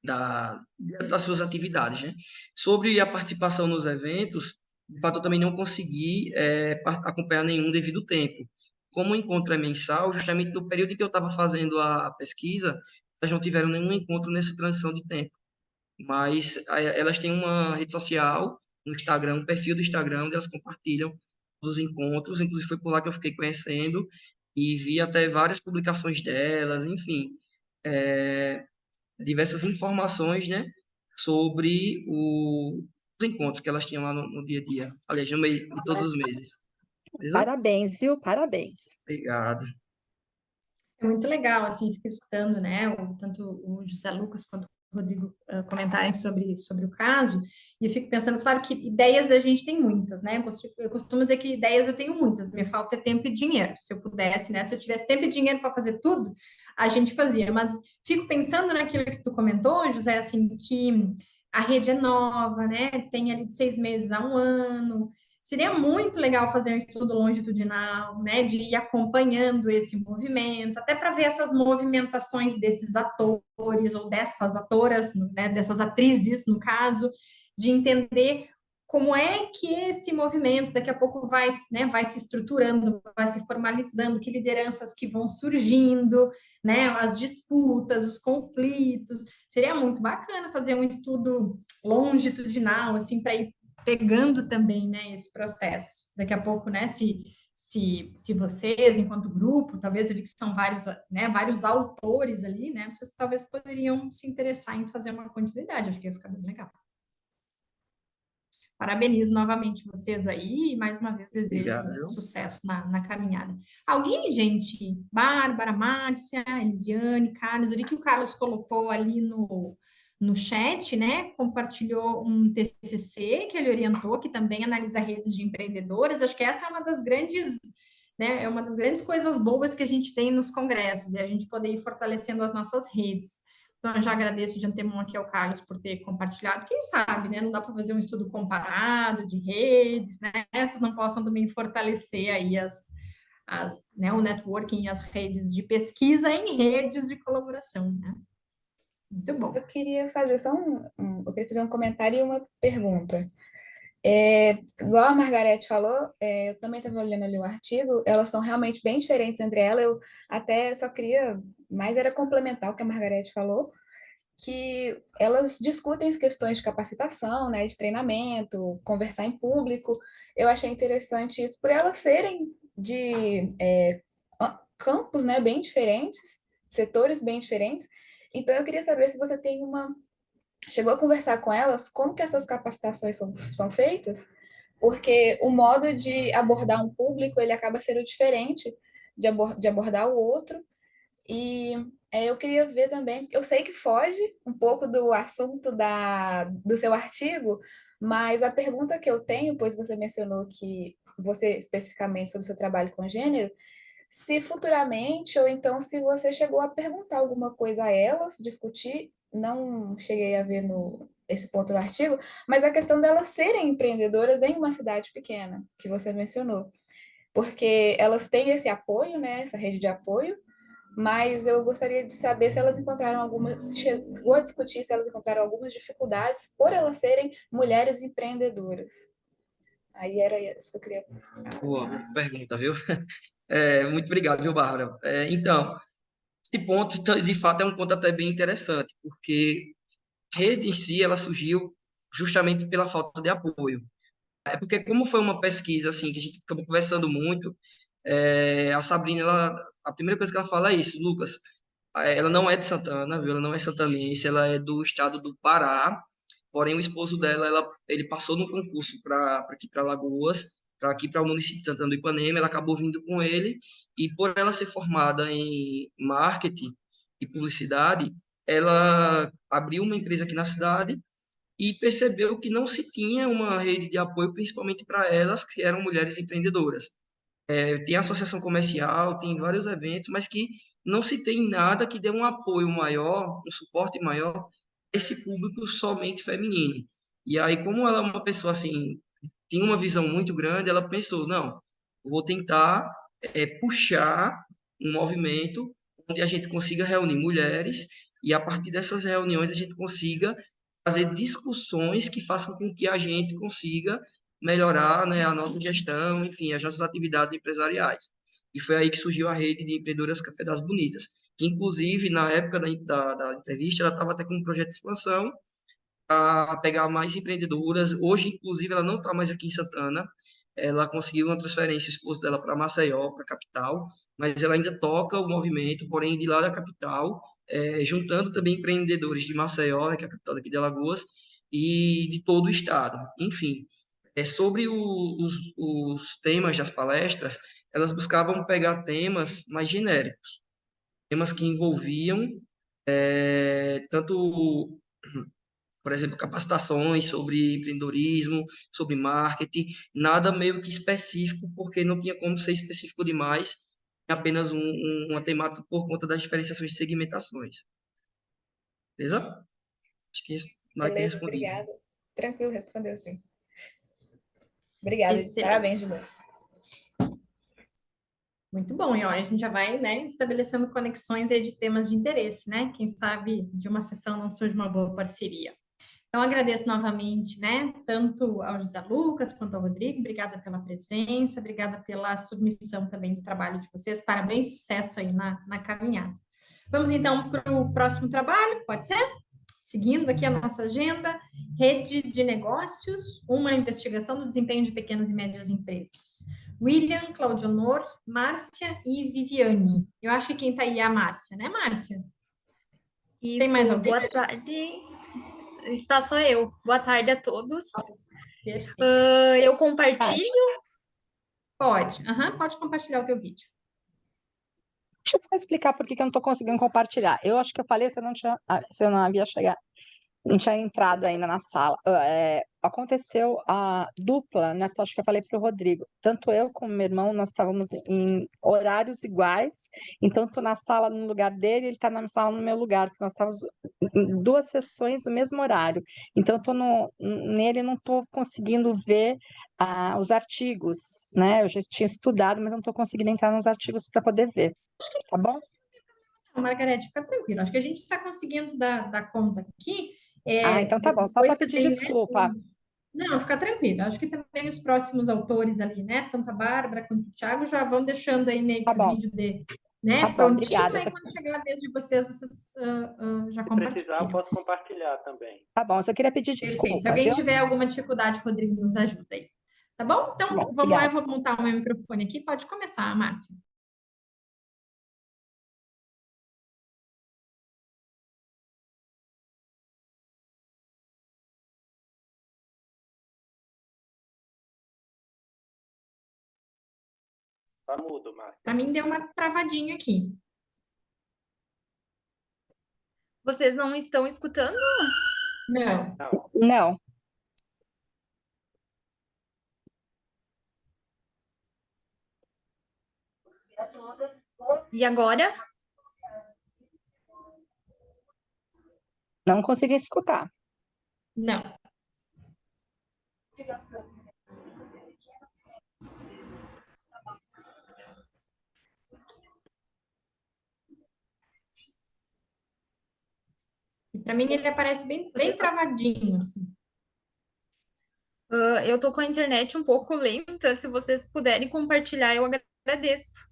Speaker 6: das suas atividades, né? Sobre a participação nos eventos, de fato, eu também não consegui acompanhar nenhum devido tempo. Como o encontro é mensal, justamente no período em que eu estava fazendo a pesquisa, elas não tiveram nenhum encontro nessa transição de tempo. Mas elas têm uma rede social, um Instagram, um perfil do Instagram, onde elas compartilham os encontros, inclusive foi por lá que eu fiquei conhecendo e vi até várias publicações delas, enfim, é, diversas informações, né, sobre os encontros que elas tinham lá no dia a dia, aliás, no meio de todos os meses. Beleza?
Speaker 2: Parabéns, viu? Parabéns.
Speaker 6: Obrigado.
Speaker 5: É muito legal, assim, ficar escutando, né, tanto o José Lucas quanto o Rodrigo comentarem sobre o caso, e eu fico pensando, claro que ideias a gente tem muitas, né, eu costumo dizer que ideias eu tenho muitas, me falta é tempo e dinheiro, se eu pudesse, né, se eu tivesse tempo e dinheiro para fazer tudo, a gente fazia, mas fico pensando naquilo que tu comentou, José, assim, que a rede é nova, né, tem ali de 6 meses a um ano. Seria muito legal fazer um estudo longitudinal, né, de ir acompanhando esse movimento, até para ver essas movimentações desses atores ou dessas atoras, né, dessas atrizes, no caso, de entender como é que esse movimento daqui a pouco vai, né, vai se estruturando, vai se formalizando, que lideranças que vão surgindo, né, as disputas, os conflitos. Seria muito bacana fazer um estudo longitudinal, assim, para ir pegando também, né, esse processo. Daqui a pouco, né, se vocês, enquanto grupo, talvez eu vi que são vários, né, vários autores ali, né, vocês talvez poderiam se interessar em fazer uma continuidade, acho que ia ficar bem legal. Parabenizo novamente vocês aí e mais uma vez desejo
Speaker 6: Obrigado, viu?
Speaker 5: sucesso na caminhada. Alguém, gente? Bárbara, Márcia, Elisiane, Carlos, eu vi que o Carlos colocou ali no chat, né? Compartilhou um TCC que ele orientou, que também analisa redes de empreendedores. Acho que essa é uma das grandes, né? É uma das grandes coisas boas que a gente tem nos congressos, é a gente poder ir fortalecendo as nossas redes. Então, eu já agradeço de antemão aqui ao Carlos por ter compartilhado. Quem sabe, né? Não dá para fazer um estudo comparado de redes, né? Vocês não possam também fortalecer aí né, o networking e as redes de pesquisa em redes de colaboração, né? Muito bom.
Speaker 7: Eu queria fazer só eu queria fazer um comentário e uma pergunta. Igual a Margarete falou, eu também estava olhando ali o artigo, elas são realmente bem diferentes entre elas. Eu até só queria, mais era complementar o que a Margarete falou, que elas discutem as questões de capacitação, né, de treinamento, conversar em público. Eu achei interessante isso por elas serem de campos, né, bem diferentes, setores bem diferentes. Então, eu queria saber se você tem chegou a conversar com elas, como que essas capacitações são feitas, porque o modo de abordar um público, ele acaba sendo diferente de abordar o outro, e eu queria ver também, eu sei que foge um pouco do assunto do seu artigo, mas a pergunta que eu tenho, pois você mencionou que você especificamente sobre o seu trabalho com gênero, se futuramente, ou então se você chegou a perguntar alguma coisa a elas, discutir, não cheguei a ver esse ponto no artigo, mas a questão delas serem empreendedoras em uma cidade pequena, que você mencionou. Porque elas têm esse apoio, né, essa rede de apoio, mas eu gostaria de saber se elas encontraram chegou a discutir se elas encontraram algumas dificuldades por elas serem mulheres empreendedoras. Aí era isso que eu queria
Speaker 6: Boa
Speaker 7: adicionar.
Speaker 6: pergunta, viu? Muito obrigado, viu, Bárbara? Então, esse ponto, de fato, é um ponto até bem interessante, porque a rede em si, ela surgiu justamente pela falta de apoio. É porque como foi uma pesquisa, assim, que a gente acabou conversando muito, a Sabrina, a primeira coisa que ela fala é isso, Lucas, ela não é de Santana, viu? Ela não é santanense, ela é do estado do Pará, porém o esposo dela, ele passou no concurso para aqui para Lagoas, para aqui para o município de Santana do Ipanema, ela acabou vindo com ele, e por ela ser formada em marketing e publicidade, ela abriu uma empresa aqui na cidade, e percebeu que não se tinha uma rede de apoio, principalmente para elas, que eram mulheres empreendedoras. Tem associação comercial, tem vários eventos, mas que não se tem nada que dê um apoio maior, um suporte maior a esse público somente feminino. E aí, como ela é uma pessoa assim, tinha uma visão muito grande, ela pensou, não, vou tentar puxar um movimento onde a gente consiga reunir mulheres e a partir dessas reuniões a gente consiga fazer discussões que façam com que a gente consiga melhorar, né, a nossa gestão, enfim, as nossas atividades empresariais. E foi aí que surgiu a rede de empreendedoras Café das Bonitas, que inclusive na época da entrevista ela estava até com um projeto de expansão a pegar mais empreendedoras. Hoje, inclusive, ela não está mais aqui em Santana. Ela conseguiu uma transferência, o esposo dela, para Maceió, para a capital, mas ela ainda toca o movimento, porém, de lá da capital, juntando também empreendedores de Maceió, né, que é a capital daqui de Alagoas, e de todo o estado. Enfim, sobre os temas das palestras, elas buscavam pegar temas mais genéricos, temas que envolviam tanto, por exemplo, capacitações sobre empreendedorismo, sobre marketing, nada meio que específico, porque não tinha como ser específico demais, apenas uma temática por conta das diferenciações de segmentações. Beleza? Acho que vai ter
Speaker 7: Beleza,
Speaker 6: respondido.
Speaker 7: obrigada. Tranquilo, respondeu sim. Obrigada,
Speaker 5: Excelente.
Speaker 7: parabéns de novo.
Speaker 5: Muito bom, e ó, a gente já vai, né, estabelecendo conexões aí de temas de interesse, né? Quem sabe de uma sessão não surge uma boa parceria. Então, agradeço novamente, né, tanto ao José Lucas quanto ao Rodrigo, obrigada pela presença, obrigada pela submissão também do trabalho de vocês, parabéns, sucesso aí na caminhada. Vamos então para o próximo trabalho, pode ser? Seguindo aqui a nossa agenda, rede de negócios, uma investigação do desempenho de pequenas e médias empresas. William, Claudionor, Márcia e Viviane. Eu acho que quem está aí é a Márcia, né, Márcia? Tem mais
Speaker 8: Isso,
Speaker 5: alguém?
Speaker 8: boa tarde. Está só eu. Boa tarde a todos.
Speaker 5: Perfeito.
Speaker 8: Eu compartilho.
Speaker 5: Pode, pode compartilhar o teu vídeo.
Speaker 2: Deixa eu só explicar por que que eu não estou conseguindo compartilhar. Eu acho que eu falei, se eu não havia chegado, não tinha entrado ainda na sala. Aconteceu a dupla, né? Acho que eu falei para o Rodrigo. Tanto eu como meu irmão, nós estávamos em horários iguais. Então, estou na sala no lugar dele, ele está na sala no meu lugar, porque nós estávamos em duas sessões no mesmo horário. Então, nele não estou conseguindo ver os artigos, né? Eu já tinha estudado, mas não estou conseguindo entrar nos artigos para poder ver. Tá bom?
Speaker 5: Não, Margarete, fica tranquila. Acho que a gente está conseguindo dar conta aqui.
Speaker 2: Então tá bom. Só
Speaker 5: Depois
Speaker 2: para pedir
Speaker 5: também, né?
Speaker 2: desculpa.
Speaker 5: Não, fica tranquila. Acho que também os próximos autores ali, né? Tanto a Bárbara quanto o Thiago já vão deixando aí meio
Speaker 2: Tá
Speaker 5: que o
Speaker 2: bom.
Speaker 5: vídeo
Speaker 2: Tá bom,
Speaker 5: prontinho.
Speaker 2: obrigada.
Speaker 5: Aí quando chegar a vez de vocês, vocês já
Speaker 1: Se precisar, eu
Speaker 5: compartilham.
Speaker 1: posso compartilhar também.
Speaker 2: Tá bom, eu só queria pedir
Speaker 5: Perfeito. Se
Speaker 2: desculpa,
Speaker 5: alguém
Speaker 2: viu?
Speaker 5: tiver alguma dificuldade, Rodrigo nos ajuda aí. Tá bom?
Speaker 2: Tá
Speaker 5: Então,
Speaker 2: bom,
Speaker 5: vamos lá, eu
Speaker 2: obrigada.
Speaker 5: vou montar o meu microfone aqui. Pode começar, Márcia.
Speaker 1: Tá mudo, Márcia.
Speaker 5: Para mim deu uma travadinha aqui.
Speaker 8: Vocês não estão escutando?
Speaker 5: Não.
Speaker 1: Não,
Speaker 2: Não,
Speaker 8: E agora?
Speaker 2: não consegui escutar.
Speaker 5: Não. E para mim ele aparece bem
Speaker 8: Vocês estão...
Speaker 5: travadinho, assim.
Speaker 8: Eu tô com a internet um pouco lenta. Se vocês puderem compartilhar, eu agradeço.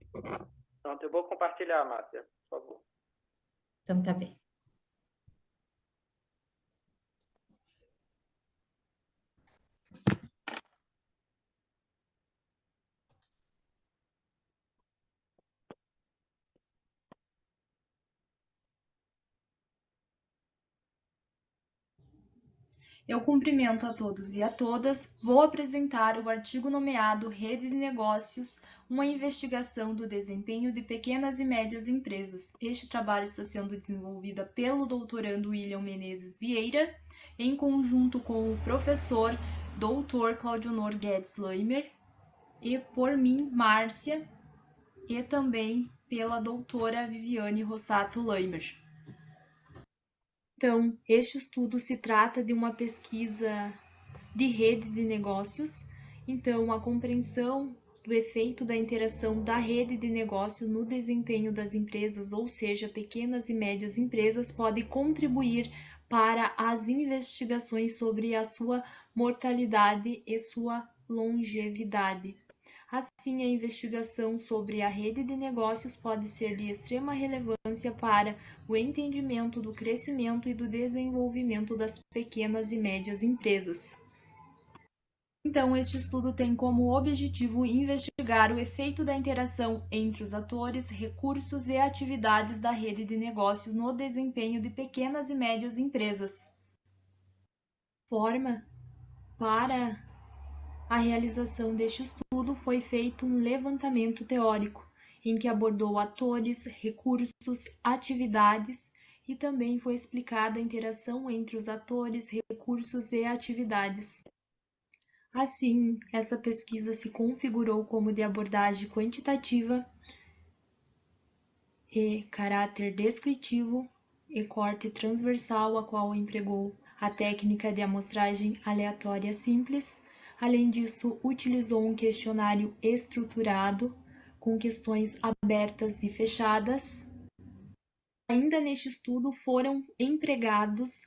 Speaker 1: pronto, eu vou compartilhar, Márcia, por favor.
Speaker 5: Então tá bem.
Speaker 9: Eu cumprimento a todos e a todas. Vou apresentar o artigo nomeado Rede de Negócios, uma investigação do desempenho de pequenas e médias empresas. Este trabalho está sendo desenvolvido pelo doutorando William Menezes Vieira, em conjunto com o professor Dr. Claudionor Guedes Leimer, e por mim, Márcia, e também pela doutora Viviane Rossato Leimer. Então, este estudo se trata de uma pesquisa de rede de negócios. Então, a compreensão do efeito da interação da rede de negócios no desempenho das empresas, ou seja, pequenas e médias empresas, pode contribuir para as investigações sobre a sua mortalidade e sua longevidade. Assim, a investigação sobre a rede de negócios pode ser de extrema relevância para o entendimento do crescimento e do desenvolvimento das pequenas e médias empresas. Então, este estudo tem como objetivo investigar o efeito da interação entre os atores, recursos e atividades da rede de negócios no desempenho de pequenas e médias empresas. Forma para a realização deste estudo foi feito um levantamento teórico, em que abordou atores, recursos, atividades e também foi explicada a interação entre os atores, recursos e atividades. Assim, essa pesquisa se configurou como de abordagem quantitativa e caráter descritivo e corte transversal, a qual empregou a técnica de amostragem aleatória simples. Além disso, utilizou um questionário estruturado com questões abertas e fechadas. Ainda neste estudo foram empregados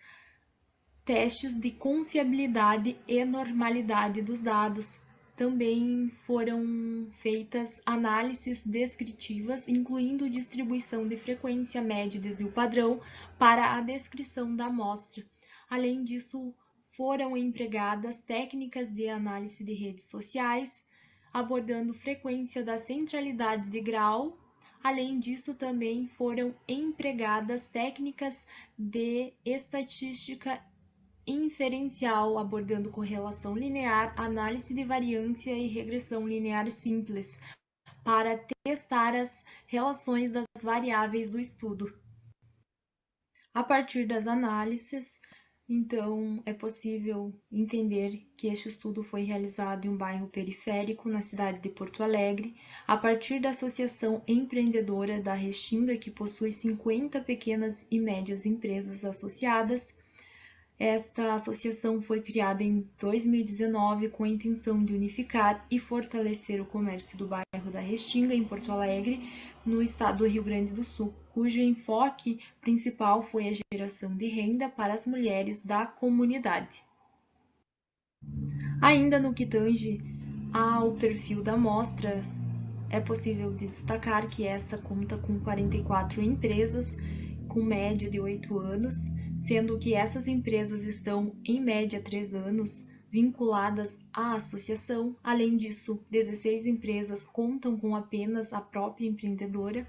Speaker 9: testes de confiabilidade e normalidade dos dados. Também foram feitas análises descritivas, incluindo distribuição de frequência, média e desvio padrão para a descrição da amostra. Além disso, foram empregadas técnicas de análise de redes sociais, abordando frequência da centralidade de grau. Além disso, também foram empregadas técnicas de estatística inferencial, abordando correlação linear, análise de variância e regressão linear simples, para testar as relações das variáveis do estudo. A partir das análises, então, é possível entender que este estudo foi realizado em um bairro periférico, na cidade de Porto Alegre, a partir da Associação Empreendedora da Restinga, que possui 50 pequenas e médias empresas associadas. Esta associação foi criada em 2019 com a intenção de unificar e fortalecer o comércio do bairro da Restinga, em Porto Alegre, no estado do Rio Grande do Sul, cujo enfoque principal foi a geração de renda para as mulheres da comunidade. Ainda no que tange ao perfil da amostra, é possível destacar que essa conta com 44 empresas, com média de 8 anos, sendo que essas empresas estão, em média, 3 anos vinculadas à associação. Além disso, 16 empresas contam com apenas a própria empreendedora.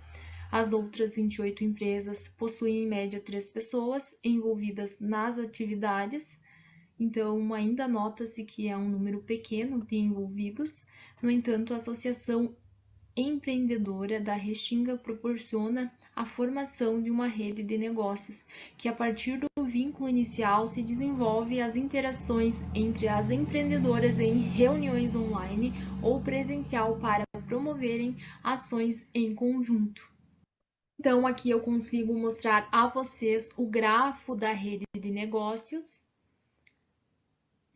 Speaker 9: As outras 28 empresas possuem, em média, 3 pessoas envolvidas nas atividades. Então, ainda nota-se que é um número pequeno de envolvidos. No entanto, a Associação Empreendedora da Restinga proporciona a formação de uma rede de negócios, que a partir do vínculo inicial se desenvolve as interações entre as empreendedoras em reuniões online ou presencial para promoverem ações em conjunto. Então, aqui eu consigo mostrar a vocês o grafo da rede de negócios,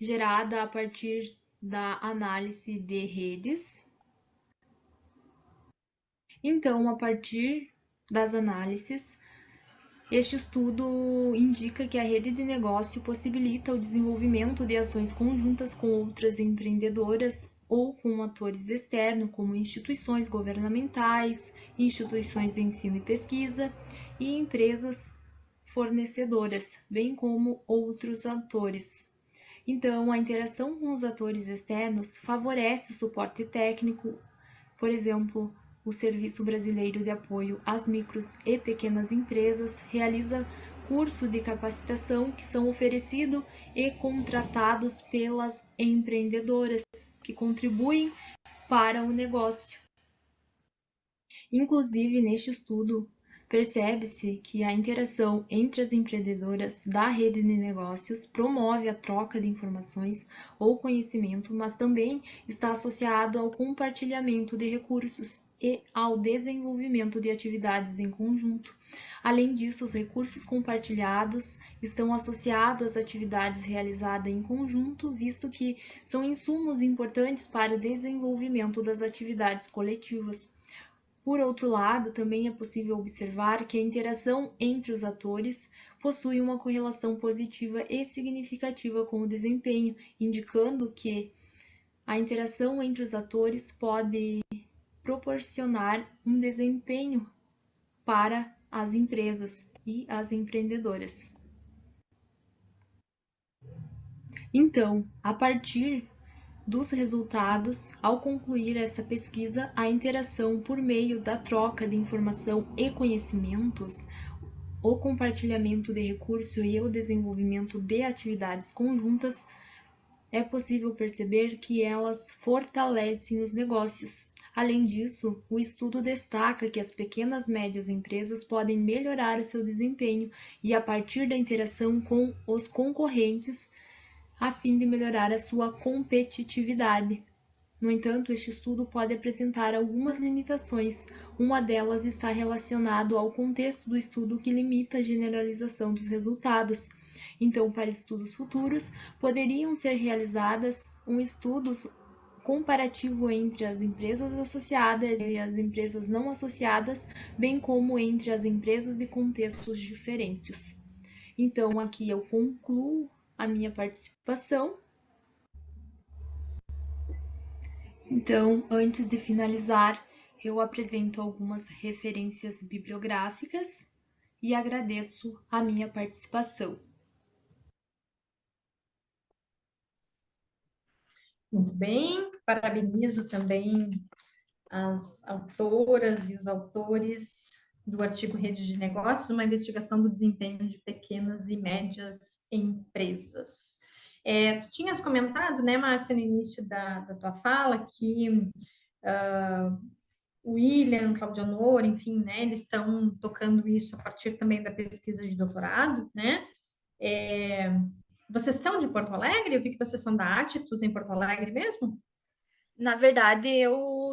Speaker 9: gerada a partir da análise de redes. Então, a partir das análises, este estudo indica que a rede de negócio possibilita o desenvolvimento de ações conjuntas com outras empreendedoras ou com atores externos, como instituições governamentais, instituições de ensino e pesquisa e empresas fornecedoras, bem como outros atores. Então, a interação com os atores externos favorece o suporte técnico, por exemplo, o Serviço Brasileiro de Apoio às Micros e Pequenas Empresas realiza curso de capacitação que são oferecidos e contratados pelas empreendedoras que contribuem para o negócio. Inclusive, neste estudo, percebe-se que a interação entre as empreendedoras da rede de negócios promove a troca de informações ou conhecimento, mas também está associado ao compartilhamento de recursos e ao desenvolvimento de atividades em conjunto. Além disso, os recursos compartilhados estão associados às atividades realizadas em conjunto, visto que são insumos importantes para o desenvolvimento das atividades coletivas. Por outro lado, também é possível observar que a interação entre os atores possui uma correlação positiva e significativa com o desempenho, indicando que a interação entre os atores pode proporcionar um desempenho para as empresas e as empreendedoras. Então, a partir dos resultados, ao concluir essa pesquisa, a interação por meio da troca de informação e conhecimentos, o compartilhamento de recursos e o desenvolvimento de atividades conjuntas, é possível perceber que elas fortalecem os negócios. Além disso, o estudo destaca que as pequenas e médias empresas podem melhorar o seu desempenho e, a partir da interação com os concorrentes, a fim de melhorar a sua competitividade. No entanto, este estudo pode apresentar algumas limitações. Uma delas está relacionada ao contexto do estudo, que limita a generalização dos resultados. Então, para estudos futuros, poderiam ser realizadas um estudo comparativo entre as empresas associadas e as empresas não associadas, bem como entre as empresas de contextos diferentes. Então, aqui eu concluo a minha participação. Então, antes de finalizar, eu apresento algumas referências bibliográficas e agradeço a minha participação.
Speaker 5: Muito bem, parabenizo também as autoras e os autores do artigo Rede de Negócios, uma investigação do desempenho de pequenas e médias empresas. Tu tinhas comentado, né, Márcia, no início da tua fala, que o William, Claudio Honor, enfim, né, eles estão tocando isso a partir também da pesquisa de doutorado, né? Vocês são de Porto Alegre? Eu vi que vocês são da Atitudes em Porto Alegre mesmo?
Speaker 8: Na verdade, eu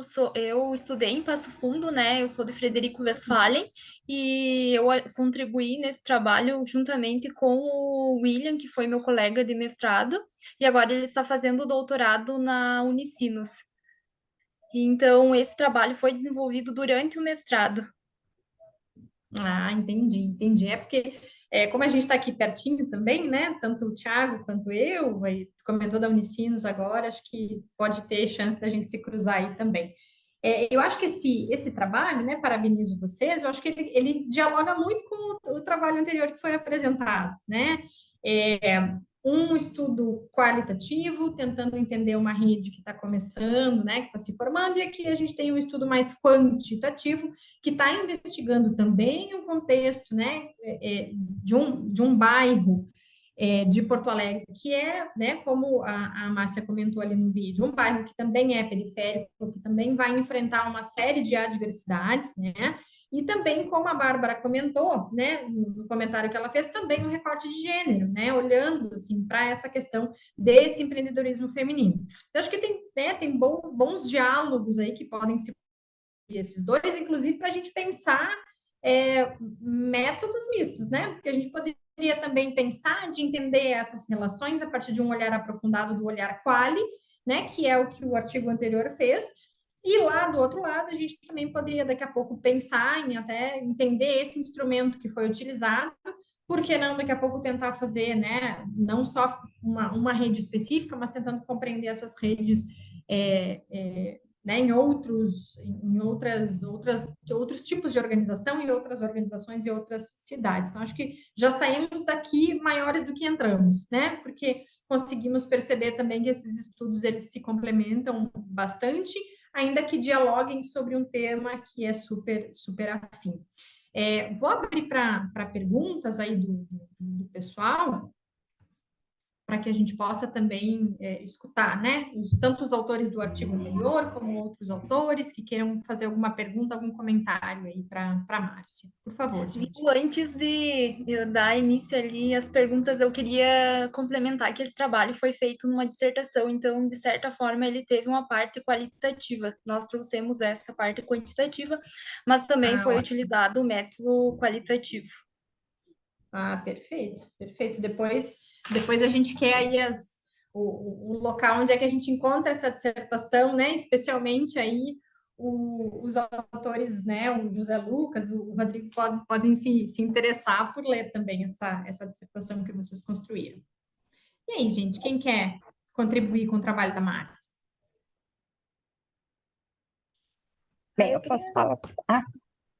Speaker 8: estudei em Passo Fundo, né? Eu sou de Frederico Westphalen e eu contribuí nesse trabalho juntamente com o William, que foi meu colega de mestrado, e agora ele está fazendo doutorado na Unicinos. Então, esse trabalho foi desenvolvido durante o mestrado.
Speaker 5: Ah, entendi. É porque, como a gente está aqui pertinho também, né? Tanto o Thiago quanto eu, aí tu comentou da Unicinos agora, acho que pode ter chance da gente se cruzar aí também. Eu acho que esse trabalho, né? Parabenizo vocês, eu acho que ele dialoga muito com o trabalho anterior que foi apresentado, né? Um estudo qualitativo, tentando entender uma rede que está começando, né, que está se formando, e aqui a gente tem um estudo mais quantitativo, que está investigando também um contexto, né, de um bairro de Porto Alegre, que é, né, como a Márcia comentou ali no vídeo, um bairro que também é periférico, que também vai enfrentar uma série de adversidades, né, e também, como a Bárbara comentou, né, no comentário que ela fez, também um recorte de gênero, né, olhando, assim, para essa questão desse empreendedorismo feminino. Então, acho que tem bons diálogos aí que podem se esses dois, inclusive para a gente pensar métodos mistos, né, porque a gente poderia também pensar de entender essas relações a partir de um olhar aprofundado do olhar quali, né, que é o que o artigo anterior fez, e lá do outro lado a gente também poderia daqui a pouco pensar em até entender esse instrumento que foi utilizado, por que não daqui a pouco tentar fazer, né, não só uma rede específica, mas tentando compreender essas redes né, em outros tipos de organização e outras organizações e outras cidades. Então, acho que já saímos daqui maiores do que entramos, né? Porque conseguimos perceber também que esses estudos, eles se complementam bastante, ainda que dialoguem sobre um tema que é super, super afim. Vou abrir para perguntas aí do pessoal, para que a gente possa também escutar, né? Tanto os autores do artigo anterior, como outros autores que queiram fazer alguma pergunta, algum comentário aí para a Márcia. Por favor, gente.
Speaker 8: Viu, antes de eu dar início ali às perguntas, eu queria complementar que esse trabalho foi feito numa dissertação, então, de certa forma, ele teve uma parte qualitativa. Nós trouxemos essa parte quantitativa, mas também foi
Speaker 5: Ótimo.
Speaker 8: utilizado o método qualitativo.
Speaker 5: Perfeito, perfeito. Depois a gente quer aí o local onde é que a gente encontra essa dissertação, né? Especialmente aí os autores, né? O José Lucas, o Rodrigo podem se interessar por ler também essa dissertação que vocês construíram. E aí, gente, quem quer contribuir com o trabalho da Márcia?
Speaker 2: Bem, eu posso falar.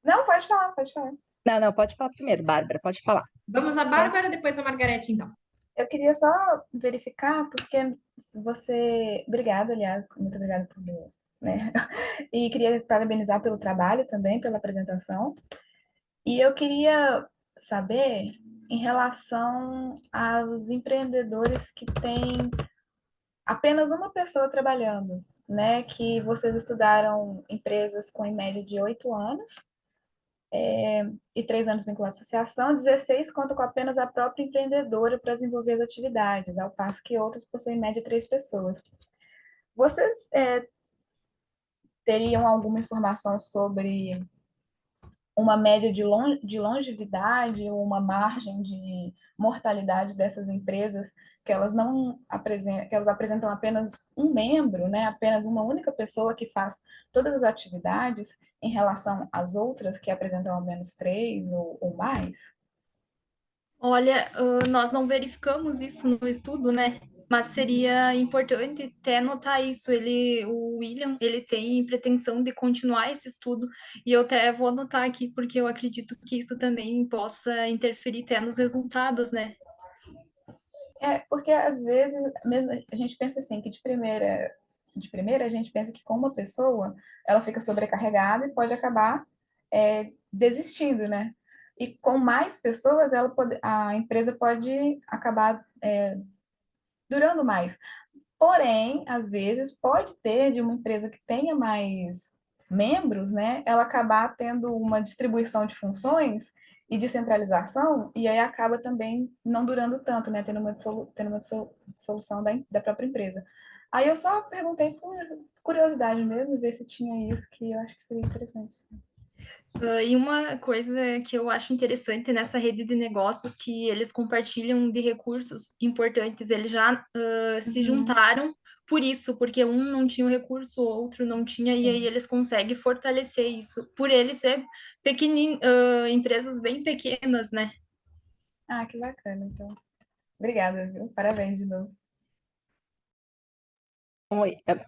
Speaker 7: Não, pode falar, pode falar.
Speaker 2: Não, pode falar primeiro, Bárbara, pode falar.
Speaker 5: Vamos a Bárbara, depois a Margarete, então.
Speaker 7: Eu queria só verificar, porque você... Obrigada, aliás, muito obrigada por... Né? E queria parabenizar pelo trabalho também, pela apresentação. E eu queria saber, em relação aos empreendedores que têm apenas uma pessoa trabalhando, né? Que vocês estudaram empresas com em média de 8 anos, e 3 anos vinculados à associação, 16 contam com apenas a própria empreendedora para desenvolver as atividades, ao passo que outras possuem em média 3 pessoas. Vocês teriam alguma informação sobre uma média de longevidade ou uma margem de mortalidade dessas empresas que elas não apresentam, que elas apresentam apenas um membro, né, apenas uma única pessoa que faz todas as atividades em relação às outras que apresentam ao menos 3 ou mais?
Speaker 8: Olha, nós não verificamos isso no estudo, né? Mas seria importante até notar isso. O William, ele tem pretensão de continuar esse estudo, e eu até vou anotar aqui, porque eu acredito que isso também possa interferir até nos resultados, né?
Speaker 7: Porque às vezes mesmo a gente pensa assim, que de primeira a gente pensa que com uma pessoa ela fica sobrecarregada e pode acabar desistindo, né? E com mais pessoas a empresa pode acabar durando mais. Porém, às vezes pode ter de uma empresa que tenha mais membros, né? Ela acabar tendo uma distribuição de funções e descentralização, e aí acaba também não durando tanto, né? Tendo uma dissolução da própria empresa. Aí eu só perguntei por curiosidade mesmo, ver se tinha isso, que eu acho que seria interessante.
Speaker 8: E uma coisa que eu acho interessante nessa rede de negócios, que eles compartilham de recursos importantes, eles já se juntaram por isso, porque um não tinha o recurso, o outro não tinha, e aí eles conseguem fortalecer isso, por eles ser empresas bem pequenas, né?
Speaker 7: Que bacana, então. Obrigada, viu? Parabéns de novo.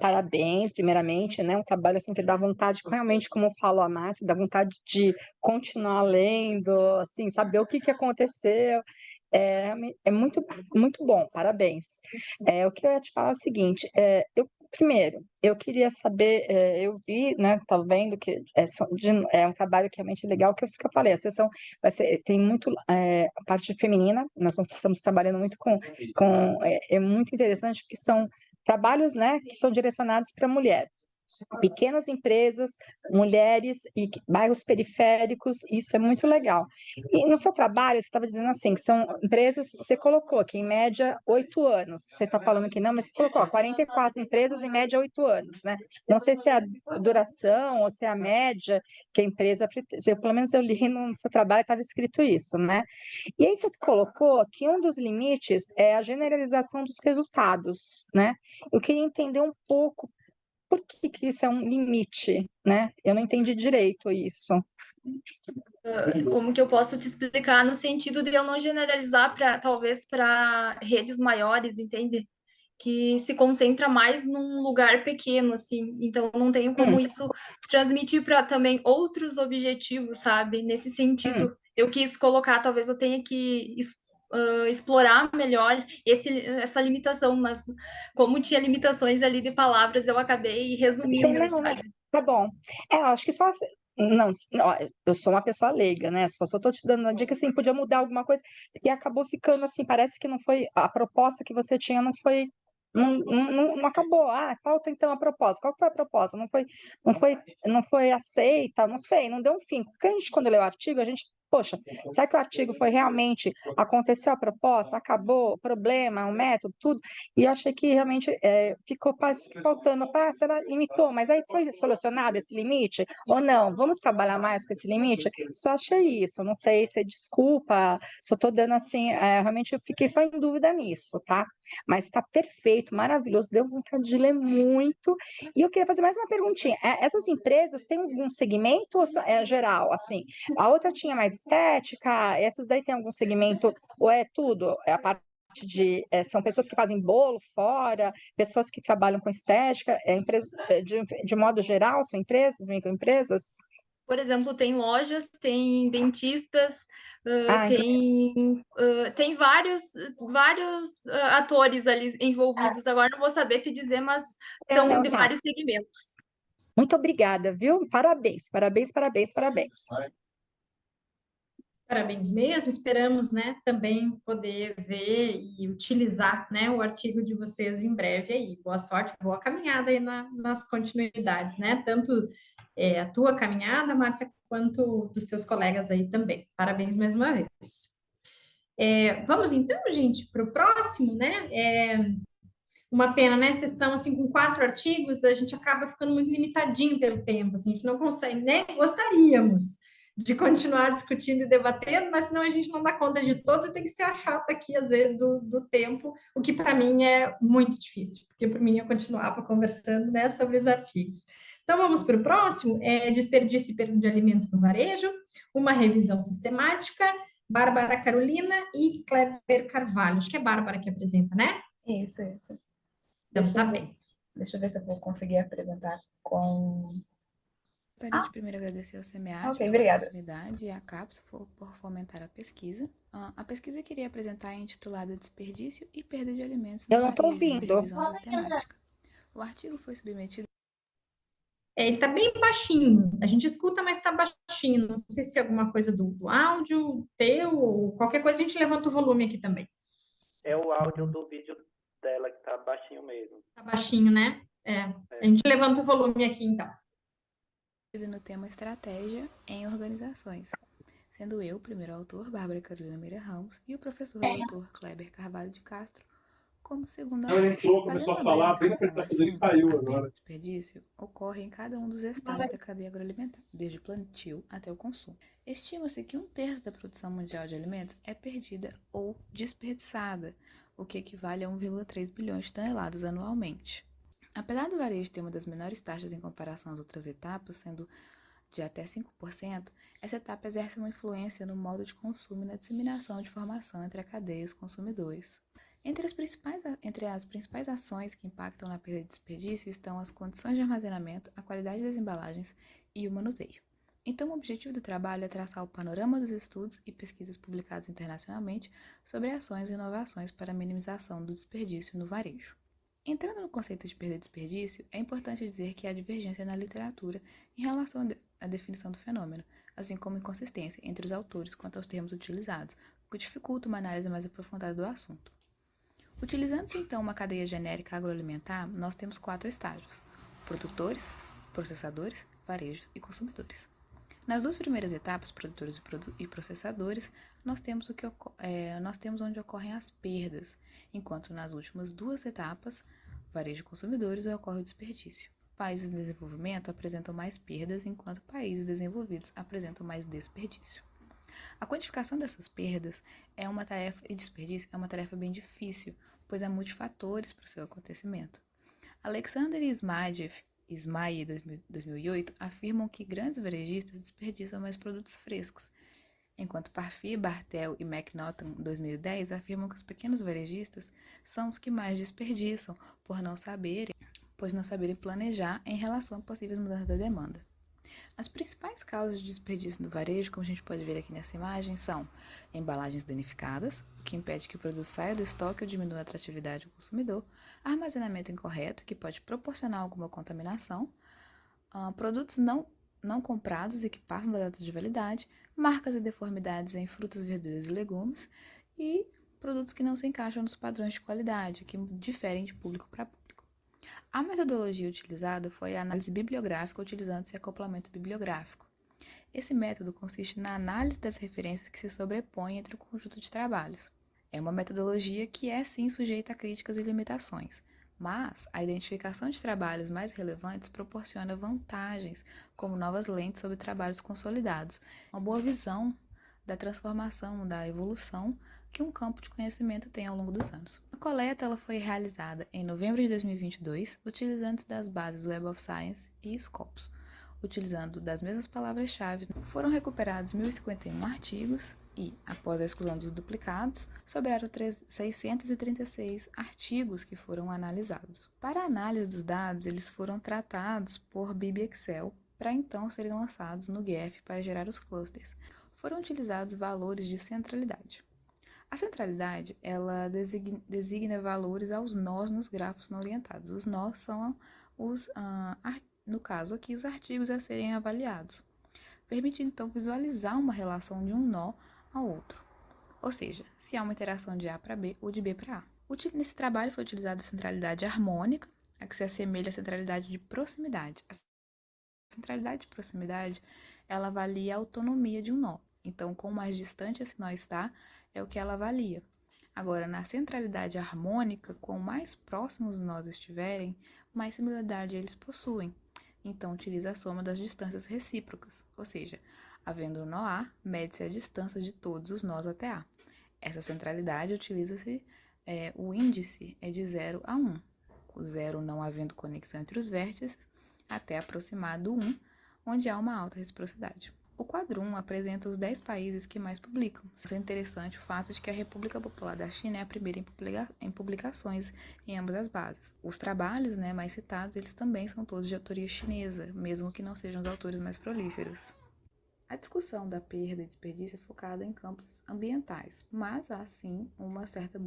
Speaker 2: Parabéns, primeiramente, né? Um trabalho sempre dá vontade, realmente, como falou a Márcia, dá vontade de continuar lendo, assim, saber o que aconteceu. É muito, muito bom, parabéns. O que eu ia te falar é o seguinte, primeiro, eu queria saber, eu vi, né, estava vendo que é um trabalho que realmente legal, que é isso que eu falei, a sessão tem muito a parte feminina, nós estamos trabalhando muito é muito interessante, porque são trabalhos, né, que são direcionados para a mulher. Pequenas empresas, mulheres e bairros periféricos, isso é muito legal. E no seu trabalho, você estava dizendo assim, que são empresas, você colocou aqui, em média, 8 anos. Você está falando que não, mas você colocou 44 empresas, em média, 8 anos, né? Não sei se é a duração ou se é a média que a empresa... Pelo menos eu li no seu trabalho, estava escrito isso, né? E aí você colocou que um dos limites é a generalização dos resultados, né? Eu queria entender um pouco por que isso é um limite, né? Eu não entendi direito isso.
Speaker 8: Como que eu posso te explicar no sentido de eu não generalizar talvez para redes maiores, entende? Que se concentra mais num lugar pequeno, assim. Então, não tenho como isso transmitir para também outros objetivos, sabe? Nesse sentido, eu quis colocar, talvez eu tenha que explorar melhor essa limitação, mas como tinha limitações ali de palavras, eu acabei resumindo,
Speaker 2: Sim, não,
Speaker 8: sabe?
Speaker 2: tá bom. Eu acho que só Não, ó, eu sou uma pessoa leiga, né? Só tô te dando uma dica assim, podia mudar alguma coisa e acabou ficando assim, parece que não foi a proposta que você tinha, não foi, não acabou. Ah, falta então a proposta. Qual que foi a proposta? Não foi, não foi aceita, não sei, não deu um fim. Porque a gente, quando lê o artigo, a gente, poxa, será que o artigo foi realmente, aconteceu a proposta, acabou o problema, o método, tudo? E eu achei que realmente ficou faltando, será limitou, mas aí foi solucionado esse limite ou não? Vamos trabalhar mais com esse limite? Só achei isso, não sei se desculpa, só estou dando assim, realmente eu fiquei só em dúvida nisso, tá? Mas está perfeito, maravilhoso, deu vontade de ler muito. E eu queria fazer mais uma perguntinha. Essas empresas têm algum segmento ou é geral, assim? A outra tinha mais estética, essas daí tem algum segmento ou é tudo? É a parte são pessoas que fazem bolo fora, pessoas que trabalham com estética, de modo geral, são empresas, microempresas?
Speaker 8: Por exemplo, tem lojas, tem dentistas,
Speaker 2: Ah,
Speaker 8: tem vários atores ali envolvidos. Agora não vou saber te dizer, mas são
Speaker 2: não,
Speaker 8: de
Speaker 2: tá.
Speaker 8: vários segmentos.
Speaker 2: Muito obrigada, viu? Parabéns, parabéns, parabéns, parabéns.
Speaker 5: Parabéns mesmo, esperamos, né, também poder ver e utilizar, né, o artigo de vocês em breve aí. Boa sorte, boa caminhada aí nas continuidades, né, tanto a tua caminhada, Márcia, quanto dos teus colegas aí também. Parabéns mais uma vez. Vamos então, gente, para o próximo, né, uma pena, né, sessão assim com 4 artigos, a gente acaba ficando muito limitadinho pelo tempo, assim, a gente não consegue, né, gostaríamos de continuar discutindo e debatendo, mas senão a gente não dá conta de todos e tem que ser a chata aqui, às vezes, do tempo, o que para mim é muito difícil, porque para mim eu continuava conversando, né, sobre os artigos. Então, vamos para o próximo, desperdício e perda de alimentos no varejo, uma revisão sistemática, Bárbara Carolina e Kleber Carvalho. Acho que é Bárbara que apresenta, né?
Speaker 7: Isso, isso.
Speaker 5: Então, tá bem.
Speaker 7: Deixa eu ver se eu vou conseguir apresentar com...
Speaker 10: Gostaria de primeiro agradecer ao SEMEAD
Speaker 7: Ok,
Speaker 10: pela
Speaker 7: obrigada.
Speaker 10: oportunidade e à CAPES por fomentar a pesquisa. A pesquisa que iria apresentar é intitulada Desperdício e Perda de Alimentos no
Speaker 2: Eu não estou
Speaker 10: Varejo, uma
Speaker 2: ouvindo.
Speaker 10: revisão sistemática. O artigo foi submetido
Speaker 5: Ele tá bem baixinho. A gente escuta, mas tá baixinho. Não sei se é alguma coisa do áudio teu ou qualquer coisa, a gente levanta o volume aqui também.
Speaker 1: É o áudio do vídeo dela que tá baixinho mesmo.
Speaker 5: Tá baixinho, né? A gente levanta o volume aqui, então.
Speaker 10: no tema Estratégia em Organizações, sendo eu o primeiro autor, Bárbara Carolina Meira Ramos, e o professor doutor Kleber Carvalho de Castro como segundo autor.
Speaker 3: Ela entrou, começou a falar, bem que foi que caiu agora.
Speaker 10: O desperdício ocorre em cada um dos estágios da cadeia agroalimentar, desde o plantio até o consumo. Estima-se que 1/3 da produção mundial de alimentos é perdida ou desperdiçada, o que equivale a 1,3 bilhões de toneladas anualmente. Apesar do varejo ter uma das menores taxas em comparação às outras etapas, sendo de até 5%, essa etapa exerce uma influência no modo de consumo e na disseminação de informação entre a cadeia e os consumidores. Entre as principais ações que impactam na perda de desperdício estão as condições de armazenamento, a qualidade das embalagens e o manuseio. Então, o objetivo do trabalho é traçar o panorama dos estudos e pesquisas publicados internacionalmente sobre ações e inovações para a minimização do desperdício no varejo. Entrando no conceito de perda e desperdício, é importante dizer que há divergência na literatura em relação à definição do fenômeno, assim como inconsistência entre os autores quanto aos termos utilizados, o que dificulta uma análise mais aprofundada do assunto. Utilizando-se então uma cadeia genérica agroalimentar, nós temos 4 estágios: produtores, processadores, varejos e consumidores. Nas 2 primeiras etapas, produtores e processadores, nós temos onde ocorrem as perdas, enquanto nas últimas 2 etapas, varejo e consumidores, ocorre o desperdício. Países em desenvolvimento apresentam mais perdas, enquanto países desenvolvidos apresentam mais desperdício. A quantificação dessas perdas e desperdício é uma tarefa bem difícil, pois há multifatores para o seu acontecimento. Alexander e Ismail, 2008, afirmam que grandes varejistas desperdiçam mais produtos frescos, enquanto Parfi, Bartel e McNaughton, 2010, afirmam que os pequenos varejistas são os que mais desperdiçam, pois não saberem planejar em relação a possíveis mudanças da demanda. As principais causas de desperdício no varejo, como a gente pode ver aqui nessa imagem, são embalagens danificadas, o que impede que o produto saia do estoque ou diminua a atratividade do consumidor, armazenamento incorreto, que pode proporcionar alguma contaminação, produtos não não comprados e que passam da data de validade, marcas e deformidades em frutas, verduras e legumes e produtos que não se encaixam nos padrões de qualidade, que diferem de público para público. A metodologia utilizada foi a análise bibliográfica utilizando-se acoplamento bibliográfico. Esse método consiste na análise das referências que se sobrepõem entre o conjunto de trabalhos. É uma metodologia que é, sim, sujeita a críticas e limitações, mas a identificação de trabalhos mais relevantes proporciona vantagens, como novas lentes sobre trabalhos consolidados, uma boa visão da transformação, da evolução que um campo de conhecimento tem ao longo dos anos. A coleta ela foi realizada em novembro de 2022, utilizando das bases Web of Science e Scopus. Utilizando das mesmas palavras-chave, foram recuperados 1.051 artigos e, após a exclusão dos duplicados, sobraram 636 artigos que foram analisados. Para a análise dos dados, eles foram tratados por BibExcel para então serem lançados no GEF para gerar os clusters. Foram utilizados valores de centralidade. A centralidade, ela designa valores aos nós nos grafos não orientados. Os nós são no caso aqui, os artigos a serem avaliados, permitindo então visualizar uma relação de um nó ao outro. Ou seja, se há uma interação de A para B ou de B para A. Nesse trabalho foi utilizada a centralidade harmônica, a que se assemelha à centralidade de proximidade. A centralidade de proximidade, ela avalia a autonomia de um nó. Então, quanto mais distante esse nó está, é o que ela avalia. Agora, na centralidade harmônica, quanto mais próximos os nós estiverem, mais similaridade eles possuem. Então, utiliza a soma das distâncias recíprocas, ou seja, havendo um nó A, mede-se a distância de todos os nós até A. Essa centralidade utiliza-se, o índice é de 0 a 1, 0 não havendo conexão entre os vértices, até aproximar do 1, onde há uma alta reciprocidade. O quadro 1 apresenta os 10 países que mais publicam. É interessante o fato de que a República Popular da China é a primeira em publicações em ambas as bases. Os trabalhos mais citados, eles também são todos de autoria chinesa, mesmo que não sejam os autores mais prolíferos. A discussão da perda e desperdício é focada em campos ambientais, mas há sim uma certa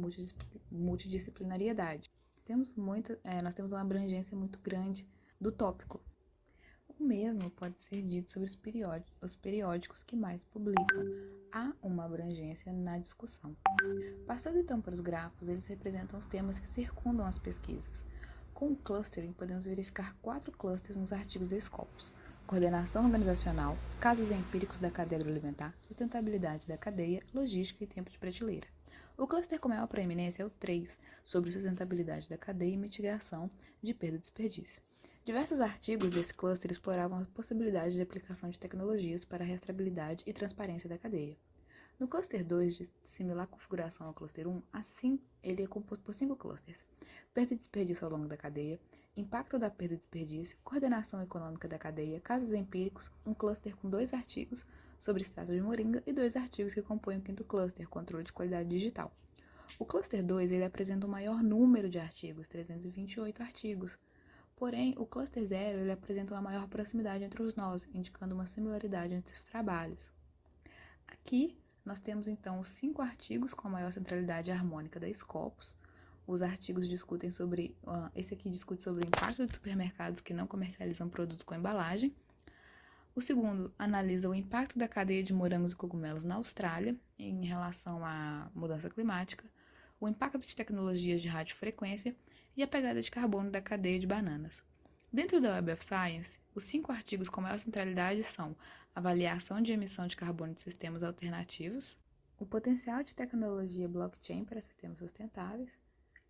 Speaker 10: multidisciplinariedade. Nós temos uma abrangência muito grande do tópico. O mesmo pode ser dito sobre os periódicos que mais publicam. Há uma abrangência na discussão. Passando então para os grafos, eles representam os temas que circundam as pesquisas. Com o clustering, podemos verificar 4 clusters nos artigos da Scopus: coordenação organizacional, casos empíricos da cadeia agroalimentar, sustentabilidade da cadeia, logística e tempo de prateleira. O cluster com maior proeminência é o 3, sobre sustentabilidade da cadeia e mitigação de perda e desperdício. Diversos artigos desse cluster exploravam a possibilidade de aplicação de tecnologias para a rastreabilidade e transparência da cadeia. No cluster 2, de similar configuração ao cluster 1, assim ele é composto por 5 clusters: perda e desperdício ao longo da cadeia, impacto da perda e desperdício, coordenação econômica da cadeia, casos empíricos, um cluster com 2 artigos sobre extrato de moringa e 2 artigos que compõem o 5º cluster, controle de qualidade digital. O cluster 2 ele apresenta o maior número de artigos, 328 artigos. Porém, o cluster 0 ele apresenta uma maior proximidade entre os nós, indicando uma similaridade entre os trabalhos. Aqui, nós temos então os 5 artigos com a maior centralidade harmônica da Scopus. Os artigos discutem sobre, esse aqui discute sobre o impacto de supermercados que não comercializam produtos com embalagem. O segundo analisa o impacto da cadeia de morangos e cogumelos na Austrália em relação à mudança climática, o impacto de tecnologias de radiofrequência e a pegada de carbono da cadeia de bananas. Dentro da Web of Science, os 5 artigos com maior centralidade são avaliação de emissão de carbono de sistemas alternativos, o potencial de tecnologia blockchain para sistemas sustentáveis,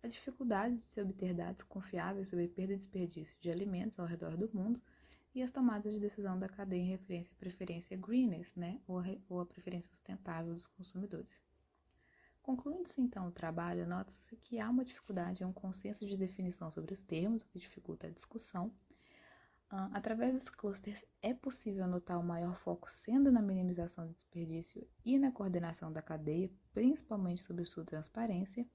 Speaker 10: a dificuldade de se obter dados confiáveis sobre perda e desperdício de alimentos ao redor do mundo e as tomadas de decisão da cadeia em referência à preferência greenness, ou a preferência sustentável dos consumidores. Concluindo-se então o trabalho, nota-se que há uma dificuldade em um consenso de definição sobre os termos, o que dificulta a discussão. Através dos clusters é possível notar o maior foco sendo na minimização do desperdício e na coordenação da cadeia, principalmente sobre sua transparência.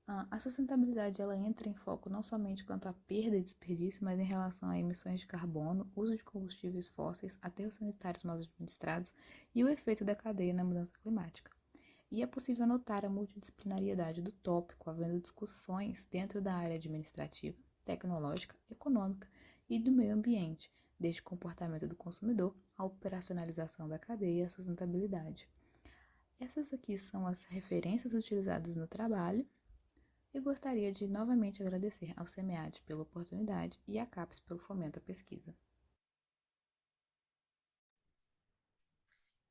Speaker 10: A sustentabilidade ela entra em foco não somente quanto à perda e desperdício, mas em relação a emissões de carbono, uso de combustíveis fósseis, aterros sanitários mal administrados e o efeito da cadeia na mudança climática. E é possível notar a multidisciplinariedade do tópico, havendo discussões dentro da área administrativa, tecnológica, econômica e do meio ambiente, desde o comportamento do consumidor à operacionalização da cadeia e a sustentabilidade. Essas aqui são as referências utilizadas no trabalho e gostaria de novamente agradecer ao SEMEAD pela oportunidade e à CAPES pelo fomento à pesquisa.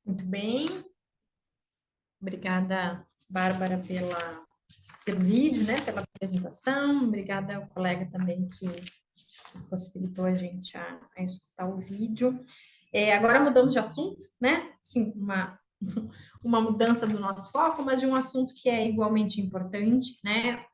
Speaker 5: Muito bem. Obrigada, Bárbara, pelo vídeo, né, pela apresentação. Obrigada ao colega também que possibilitou a gente a escutar o vídeo. Agora mudamos de assunto, né? Sim, uma mudança do nosso foco, mas de um assunto que é igualmente importante, né?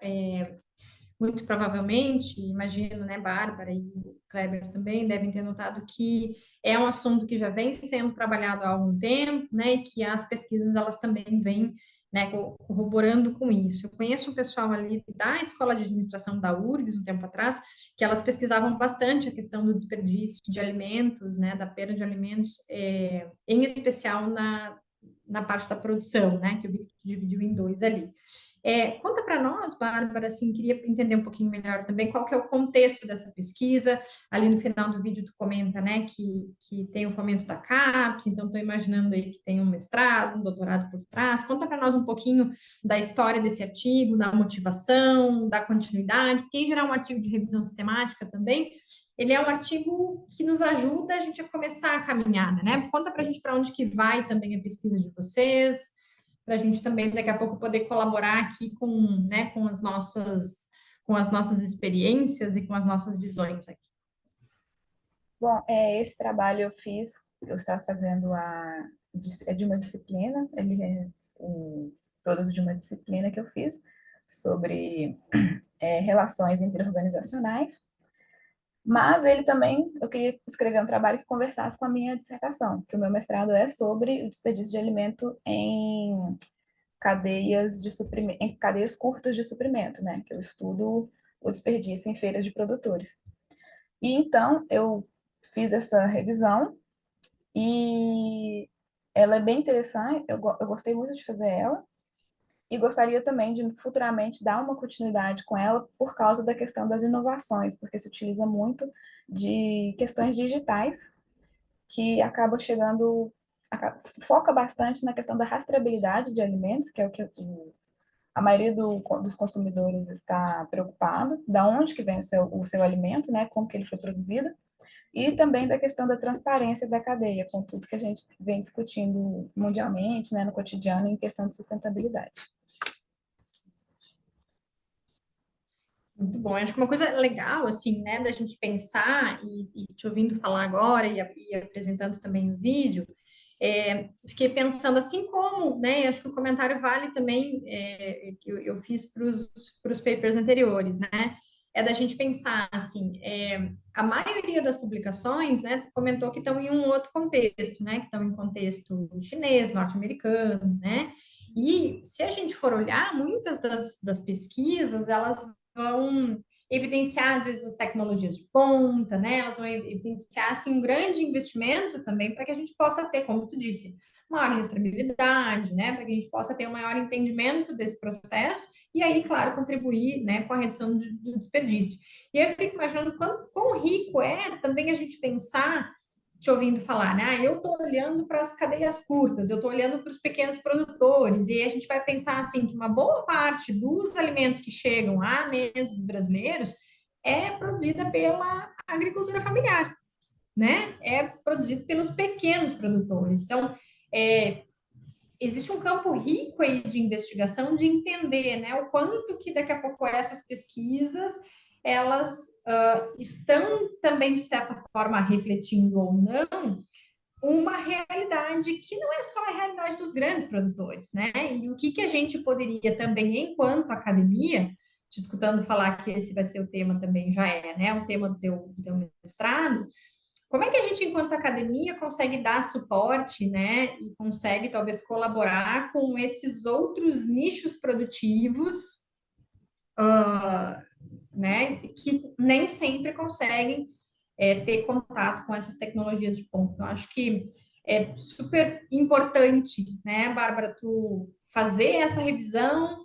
Speaker 5: Muito provavelmente, imagino, né, Bárbara e o Kleber também devem ter notado que é um assunto que já vem sendo trabalhado há algum tempo, né, e que as pesquisas, elas também vêm, né, corroborando com isso. Eu conheço um pessoal ali da Escola de Administração da URGS, um tempo atrás, que elas pesquisavam bastante a questão do desperdício de alimentos, né, da perda de alimentos, em especial na parte da produção, né, que o Victor dividiu em dois ali. Conta para nós, Bárbara, assim, queria entender um pouquinho melhor também qual que é o contexto dessa pesquisa. Ali no final do vídeo tu comenta, né, que tem o fomento da CAPES, então estou imaginando aí que tem um mestrado, um doutorado por trás. Conta para nós um pouquinho da história desse artigo, da motivação, da continuidade, porque em geral é um artigo de revisão sistemática também. Ele é um artigo que nos ajuda a gente a começar a caminhada, né? Conta para a gente para onde que vai também a pesquisa de vocês, para a gente também daqui a pouco poder colaborar aqui com, né, com as nossas experiências e com as nossas visões aqui.
Speaker 7: Bom, esse trabalho eu estava fazendo de uma disciplina, ele é o produto de uma disciplina que eu fiz sobre relações interorganizacionais, mas ele também, eu queria escrever um trabalho que conversasse com a minha dissertação, que o meu mestrado é sobre o desperdício de alimento em cadeias de suprimento, em cadeias curtas de suprimento, né? Que eu estudo o desperdício em feiras de produtores. E então eu fiz essa revisão e ela é bem interessante, eu gostei muito de fazer ela e gostaria também de futuramente dar uma continuidade com ela por causa da questão das inovações, porque se utiliza muito de questões digitais que acaba chegando, foca bastante na questão da rastreabilidade de alimentos, que é o que a maioria dos consumidores está preocupado, da onde que vem o seu alimento, né, como que ele foi produzido, e também da questão da transparência da cadeia, com tudo que a gente vem discutindo mundialmente, né, no cotidiano, em questão de sustentabilidade.
Speaker 5: Muito bom. Acho que uma coisa legal, assim, né, da gente pensar e te ouvindo falar agora e apresentando também o vídeo, fiquei pensando, assim como, né, acho que o comentário vale também, que eu fiz para os papers anteriores, né, da gente pensar, assim, a maioria das publicações, né, tu comentou que estão em um outro contexto, né, que estão em contexto chinês, norte-americano, né, e se a gente for olhar, muitas das pesquisas, elas vão evidenciar, às vezes, as tecnologias de ponta, né? Elas vão evidenciar, assim, um grande investimento também para que a gente possa ter, como tu disse, maior rastreabilidade, né? Para que a gente possa ter um maior entendimento desse processo e aí, claro, contribuir, né, com a redução do desperdício. E eu fico imaginando quão rico é também a gente pensar te ouvindo falar, né? Eu estou olhando para as cadeias curtas, eu estou olhando para os pequenos produtores, e aí a gente vai pensar assim que uma boa parte dos alimentos que chegam à mesa dos brasileiros é produzida pela agricultura familiar, né? É produzido pelos pequenos produtores. Então, existe um campo rico aí de investigação, de entender, né, o quanto que daqui a pouco essas pesquisas elas estão também, de certa forma, refletindo ou não uma realidade que não é só a realidade dos grandes produtores, né? E o que a gente poderia também, enquanto academia, te escutando falar que esse vai ser o tema também, já né? O tema do teu mestrado, como é que a gente, enquanto academia, consegue dar suporte, né? E consegue, talvez, colaborar com esses outros nichos produtivos, né, que nem sempre conseguem ter contato com essas tecnologias de ponta. Então, acho que é super importante, né, Bárbara, tu fazer essa revisão,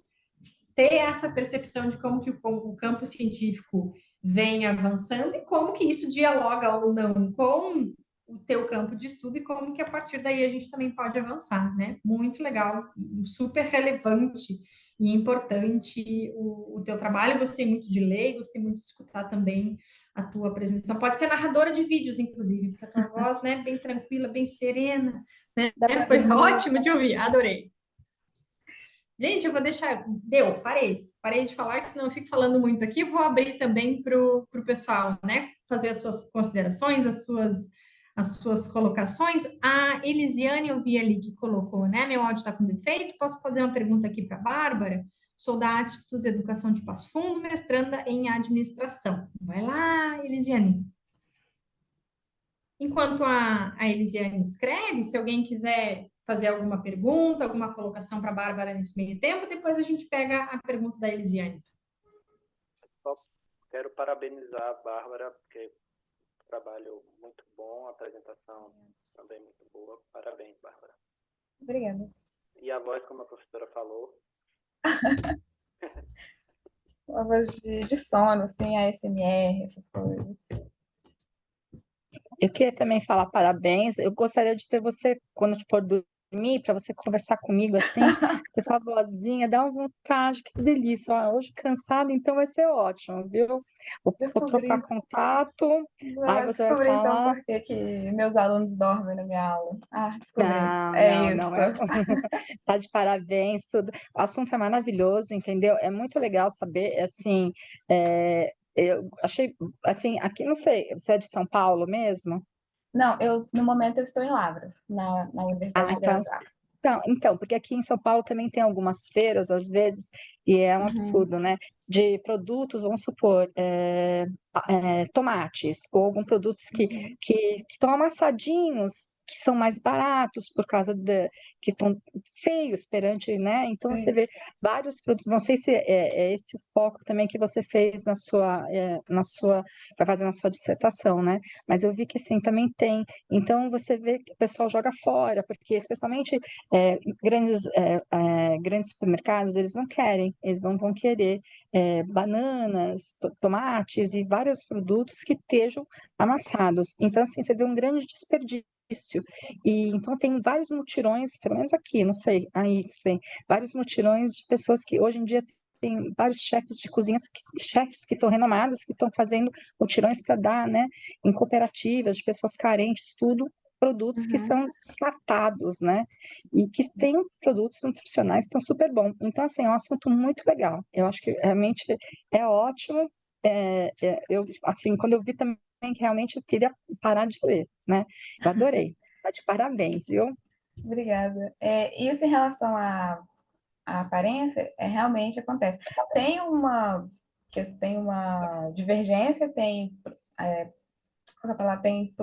Speaker 5: ter essa percepção de como que o campo científico vem avançando e como que isso dialoga ou não com o teu campo de estudo e como que a partir daí a gente também pode avançar, né? Muito legal, super relevante e importante o teu trabalho. Gostei muito de ler, gostei muito de escutar também a tua apresentação. Pode ser narradora de vídeos, inclusive, porque a tua voz, né, bem tranquila, bem serena, né?
Speaker 7: Dá para
Speaker 5: Foi
Speaker 7: dormir.
Speaker 5: ótimo de ouvir, adorei. Gente, eu vou deixar. Deu, parei. Parei de falar, que senão eu fico falando muito aqui. Vou abrir também para o pessoal, né? Fazer as suas considerações, as suas colocações. A Elisiane, eu vi ali que colocou, né? Meu áudio está com defeito. Posso fazer uma pergunta aqui para a Bárbara? Sou da Atos Educação de Passo Fundo, mestranda em administração. Vai lá, Elisiane. Enquanto a Elisiane escreve, se alguém quiser fazer alguma pergunta, alguma colocação para a Bárbara nesse meio tempo, depois a gente pega a pergunta da Elisiane.
Speaker 1: Só quero parabenizar a Bárbara, porque trabalho muito bom, a apresentação também muito boa. Parabéns, Bárbara.
Speaker 7: Obrigada.
Speaker 1: E a voz, como a professora falou,
Speaker 7: Uma voz de sono, assim, ASMR, essas coisas.
Speaker 2: Eu queria também falar parabéns. Eu gostaria de ter você, quando for dormir, para você conversar comigo assim, com a sua vozinha, dá uma vontade, que delícia. Ó, hoje cansada, então vai ser ótimo, viu? Vou trocar
Speaker 7: Descobri.
Speaker 2: contato, aí você vai
Speaker 7: Descobri então
Speaker 2: falar.
Speaker 7: por que que meus alunos dormem na minha aula. Ah, descobri.
Speaker 2: Não,
Speaker 7: É
Speaker 2: não, não
Speaker 7: isso.
Speaker 2: é. Tá de parabéns, tudo. O assunto é maravilhoso, entendeu? É muito legal saber, assim, eu achei, assim, aqui, não sei, você é de São Paulo mesmo?
Speaker 7: Não, no momento eu estou em Lavras, na Universidade
Speaker 2: Ah,
Speaker 7: Federal
Speaker 2: então,
Speaker 7: de Lavras.
Speaker 2: então, porque aqui em São Paulo também tem algumas feiras, às vezes, e é um
Speaker 7: Uhum,
Speaker 2: absurdo, né? De produtos, vamos supor, tomates, ou alguns produtos
Speaker 7: uhum,
Speaker 2: que estão amassadinhos, que são mais baratos por causa que estão feios perante, né? Então você
Speaker 7: sim.
Speaker 2: vê vários produtos, não sei se é esse o foco também que você fez vai fazer na sua dissertação, né? Mas eu vi que assim também tem. Então você vê que o pessoal joga fora, porque especialmente grandes supermercados, eles não querem, eles não vão querer bananas, tomates e vários produtos que estejam amassados. Então, assim, você vê um grande desperdício. E então tem vários mutirões, pelo menos aqui, não sei, aí tem vários mutirões de pessoas que hoje em dia tem vários chefes de cozinhas, chefes que estão renomados, que estão fazendo mutirões para dar, né, em cooperativas de pessoas carentes, tudo produtos que
Speaker 7: Uhum.
Speaker 2: são descartados, né? E que têm produtos nutricionais que estão super bons. Então, assim, é um assunto muito legal. Eu acho que realmente é ótimo. Eu, assim, quando eu vi também que realmente eu queria parar de ler, né? Eu adorei. Tá de parabéns, viu?
Speaker 7: Obrigada. Isso em relação à aparência, realmente acontece. Tem uma divergência, tem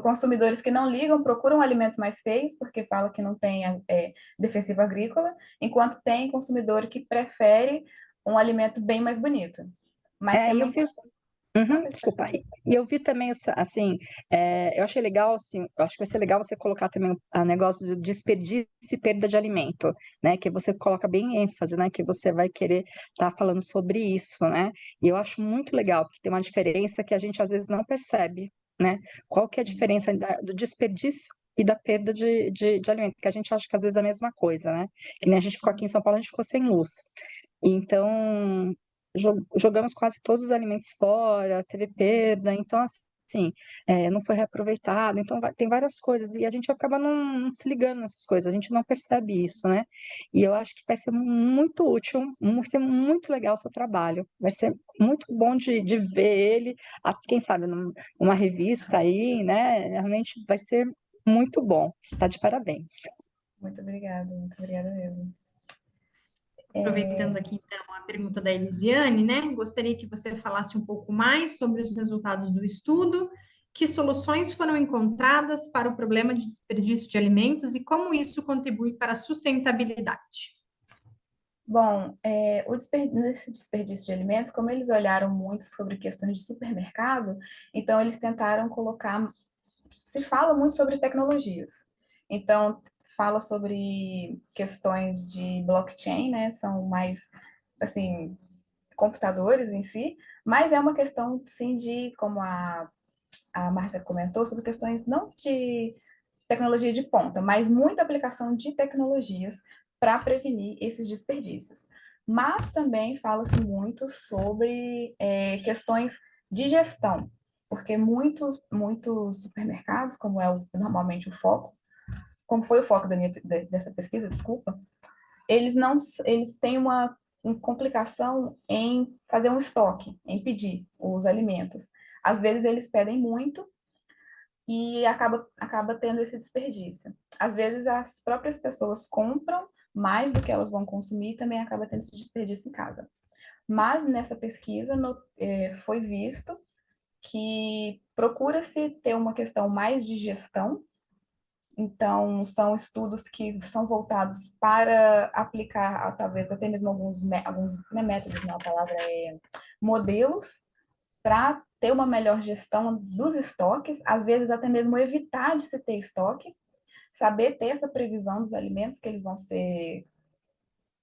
Speaker 7: consumidores que não ligam, procuram alimentos mais feios, porque fala que não tem defensivo agrícola, enquanto tem consumidor que prefere um alimento bem mais bonito. Mas
Speaker 2: E eu
Speaker 7: também...
Speaker 2: vi.
Speaker 7: Não,
Speaker 2: Uhum,
Speaker 7: pode
Speaker 2: desculpa.
Speaker 7: falar.
Speaker 2: E eu vi também, assim, eu achei legal, assim, eu acho que vai ser legal você colocar também o negócio de desperdício e perda de alimento, né? Que você coloca bem ênfase, né? Que você vai querer estar falando sobre isso, né? E eu acho muito legal, porque tem uma diferença que a gente às vezes não percebe, né? Qual que é a diferença do desperdício e da perda de alimento? Porque a gente acha que às vezes é a mesma coisa, né? Que nem a gente ficou aqui em São Paulo, a gente ficou sem luz. Então, jogamos quase todos os alimentos fora, teve perda, então assim, não foi reaproveitado, então tem várias coisas, e a gente acaba não se ligando nessas coisas, a gente não percebe isso, né? E eu acho que vai ser muito útil, vai ser muito legal o seu trabalho, vai ser muito bom de ver ele, quem sabe, numa revista aí, né? Realmente vai ser muito bom, está de parabéns.
Speaker 7: Muito obrigada mesmo.
Speaker 5: Aproveitando aqui, então, a pergunta da Elisiane, né? Gostaria que você falasse um pouco mais sobre os resultados do estudo, que soluções foram encontradas para o problema de desperdício de alimentos e como isso contribui para a sustentabilidade.
Speaker 7: Bom, nesse desperdício de alimentos, como eles olharam muito sobre questões de supermercado, então eles tentaram colocar... Se fala muito sobre tecnologias. Então, fala sobre questões de blockchain, né? São mais, assim, computadores em si, mas é uma questão, sim, de, como a Márcia comentou, sobre questões não de tecnologia de ponta, mas muita aplicação de tecnologias para prevenir esses desperdícios. Mas também fala-se muito sobre questões de gestão, porque muitos supermercados, como é normalmente o foco, como foi o foco dessa pesquisa, desculpa, eles têm uma complicação em fazer um estoque, em pedir os alimentos. Às vezes eles pedem muito e acaba tendo esse desperdício. Às vezes as próprias pessoas compram mais do que elas vão consumir e também acaba tendo esse desperdício em casa. Mas nessa pesquisa foi visto que procura-se ter uma questão mais de gestão. Então, são estudos que são voltados para aplicar, talvez até mesmo alguns não é métodos, não, a palavra é modelos, para ter uma melhor gestão dos estoques, às vezes até mesmo evitar de se ter estoque, saber ter essa previsão dos alimentos que eles vão ser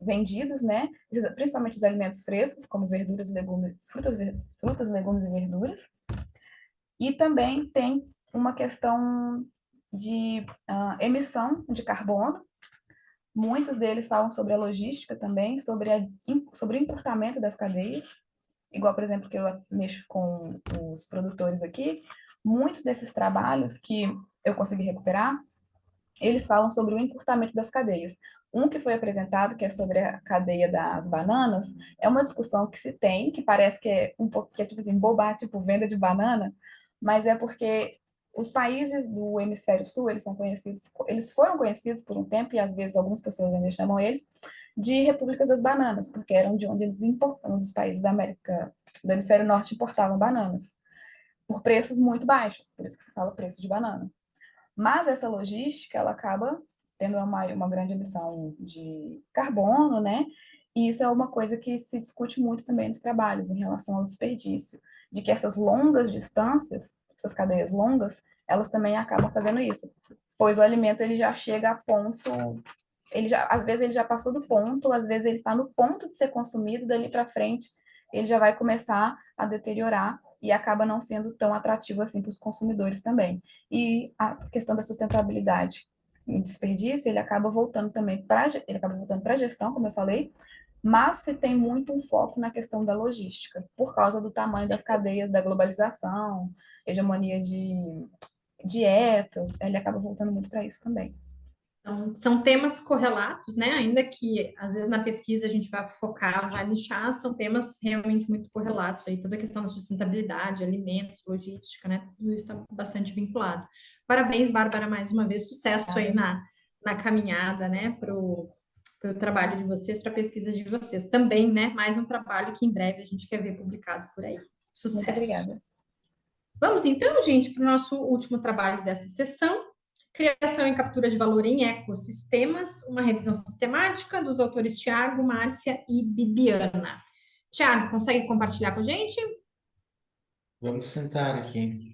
Speaker 7: vendidos, né? Principalmente os alimentos frescos, como verduras, legumes, frutas, legumes e verduras. E também tem uma questão de emissão de carbono. Muitos deles falam sobre a logística também, sobre o encurtamento das cadeias. Igual, por exemplo, que eu mexo com os produtores aqui, muitos desses trabalhos que eu consegui recuperar, eles falam sobre o encurtamento das cadeias. Um que foi apresentado, que é sobre a cadeia das bananas, é uma discussão que se tem, que parece que é um pouco, que é tipo assim, bobar, tipo venda de banana, mas é porque os países do hemisfério sul, eles foram conhecidos por um tempo, e às vezes algumas pessoas ainda chamam eles, de repúblicas das bananas, porque eram de onde eles importavam, dos países da América, do hemisfério norte, importavam bananas, por preços muito baixos, por isso que se fala preço de banana. Mas essa logística, ela acaba tendo uma grande emissão de carbono, né? E isso é uma coisa que se discute muito também nos trabalhos, em relação ao desperdício, de que essas longas distâncias, essas cadeias longas, elas também acabam fazendo isso, pois o alimento ele já chega a ponto, às vezes ele já passou do ponto, às vezes ele está no ponto de ser consumido, dali para frente ele já vai começar a deteriorar e acaba não sendo tão atrativo assim para os consumidores também. E a questão da sustentabilidade e desperdício, ele acaba voltando também para a gestão, como eu falei, mas se tem muito um foco na questão da logística, por causa do tamanho das cadeias, da globalização, hegemonia de dietas, ele acaba voltando muito para isso também.
Speaker 5: Então, são temas correlatos, né? Ainda que às vezes na pesquisa a gente vai focar, vai nichar, são temas realmente muito correlatos aí, toda a questão da sustentabilidade, alimentos, logística, né? Tudo isso está bastante vinculado. Parabéns, Bárbara, mais uma vez, sucesso aí na caminhada, né? Para o trabalho de vocês, para a pesquisa de vocês. Também, né? Mais um trabalho que em breve a gente quer ver publicado por aí. Sucesso.
Speaker 7: Muito obrigada.
Speaker 5: Vamos então, gente, para o nosso último trabalho dessa sessão. Criação e captura de valor em ecossistemas, uma revisão sistemática dos autores Tiago, Márcia e Bibiana. Tiago, consegue compartilhar com a gente?
Speaker 11: Vamos sentar aqui.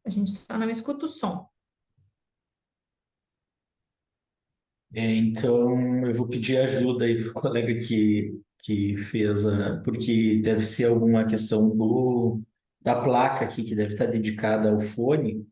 Speaker 5: A gente só não escuta o som.
Speaker 11: Então, eu vou pedir ajuda aí pro colega que fez porque deve ser alguma questão da placa aqui, que deve estar dedicada ao fone.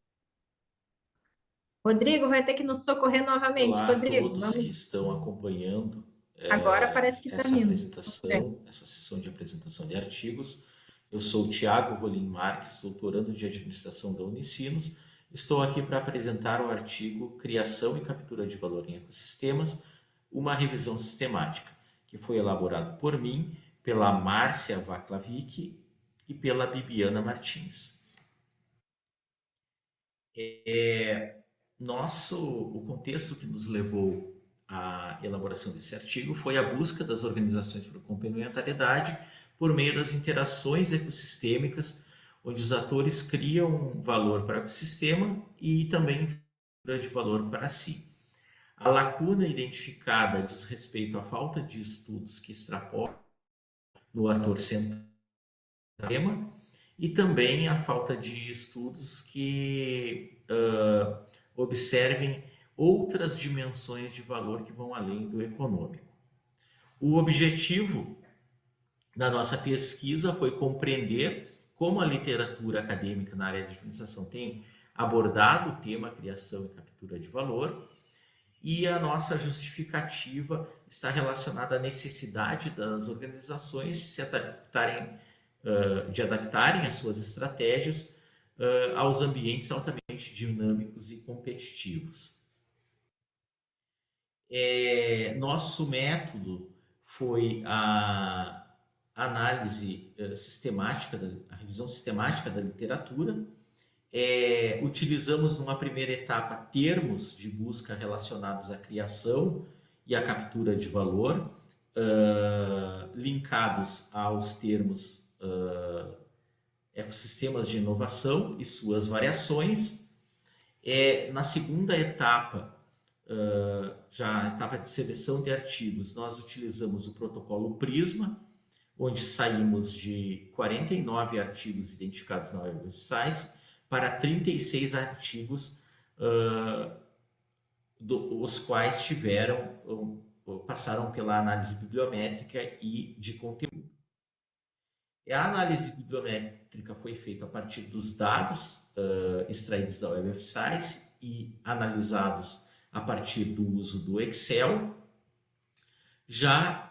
Speaker 5: Rodrigo vai ter que nos socorrer novamente.
Speaker 12: Olá a
Speaker 5: Rodrigo,
Speaker 12: todos que estão acompanhando
Speaker 5: Agora parece que está
Speaker 12: essa
Speaker 5: vindo.
Speaker 12: apresentação, essa sessão de apresentação de artigos. Eu sou o Tiago Rolim Marques, doutorando de Administração da Unicinos. Estou aqui para apresentar o artigo Criação e Captura de Valor em Ecossistemas, uma revisão sistemática, que foi elaborado por mim, pela Márcia Vaclavic e pela Bibiana Martins. O contexto que nos levou à elaboração desse artigo foi a busca das organizações para a complementariedade por meio das interações ecossistêmicas, onde os atores criam valor para o ecossistema e também de valor para si. A lacuna identificada diz respeito à falta de estudos que extrapolam no ator central do tema e também a falta de estudos que observem outras dimensões de valor que vão além do econômico. O objetivo da nossa pesquisa foi compreender como a literatura acadêmica na área de administração tem abordado o tema criação e captura de valor, e a nossa justificativa está relacionada à necessidade das organizações de se adaptarem, as suas estratégias aos ambientes altamente dinâmicos e competitivos. Nosso método foi a análise sistemática, a revisão sistemática da literatura. Utilizamos numa primeira etapa termos de busca relacionados à criação e à captura de valor, linkados aos termos ecossistemas de inovação e suas variações. Na segunda etapa, já a etapa de seleção de artigos, nós utilizamos o protocolo Prisma, onde saímos de 49 artigos identificados na Web of Science para 36 artigos, os quais passaram pela análise bibliométrica e de conteúdo. A análise bibliométrica foi feita a partir dos dados extraídos da Web of Science e analisados a partir do uso do Excel. Já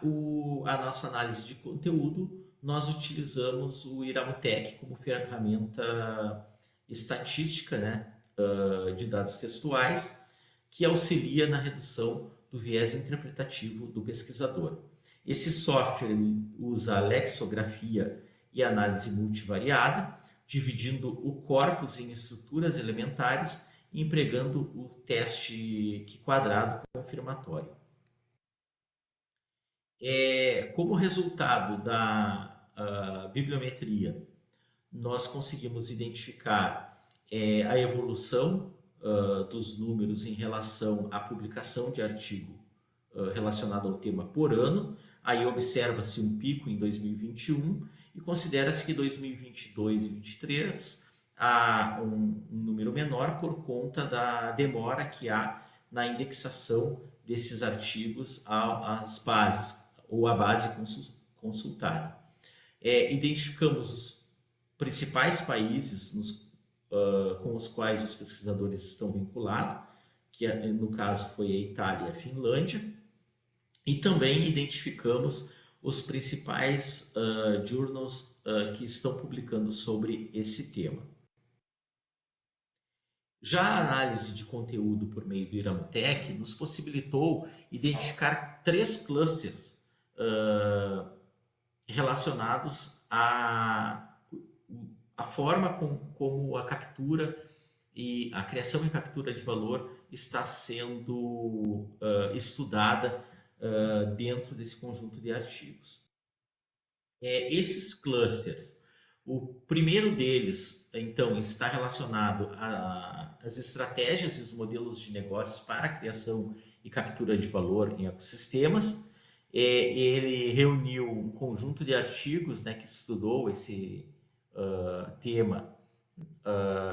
Speaker 12: a nossa análise de conteúdo, nós utilizamos o Iramutec como ferramenta estatística, né, de dados textuais, que auxilia na redução do viés interpretativo do pesquisador. Esse software ele usa a lexicografia e análise multivariada, dividindo o corpus em estruturas elementares e empregando o teste Q-quadrado confirmatório. Como resultado da bibliometria, nós conseguimos identificar a evolução dos números em relação à publicação de artigo relacionado ao tema por ano. Aí observa-se um pico em 2021 e considera-se que 2022 e 2023 há um número menor por conta da demora que há na indexação desses artigos às bases ou à base consultada. Identificamos os principais países com os quais os pesquisadores estão vinculados, que no caso foi a Itália e a Finlândia, e também identificamos os principais journals que estão publicando sobre esse tema. Já a análise de conteúdo por meio do Iramutec nos possibilitou identificar 3 clusters relacionados à forma como a captura e a criação e captura de valor está sendo estudada dentro desse conjunto de artigos. Esses clusters, o primeiro deles, então, está relacionado às estratégias e os modelos de negócios para a criação e captura de valor em ecossistemas. Ele reuniu um conjunto de artigos, né, que estudou esse tema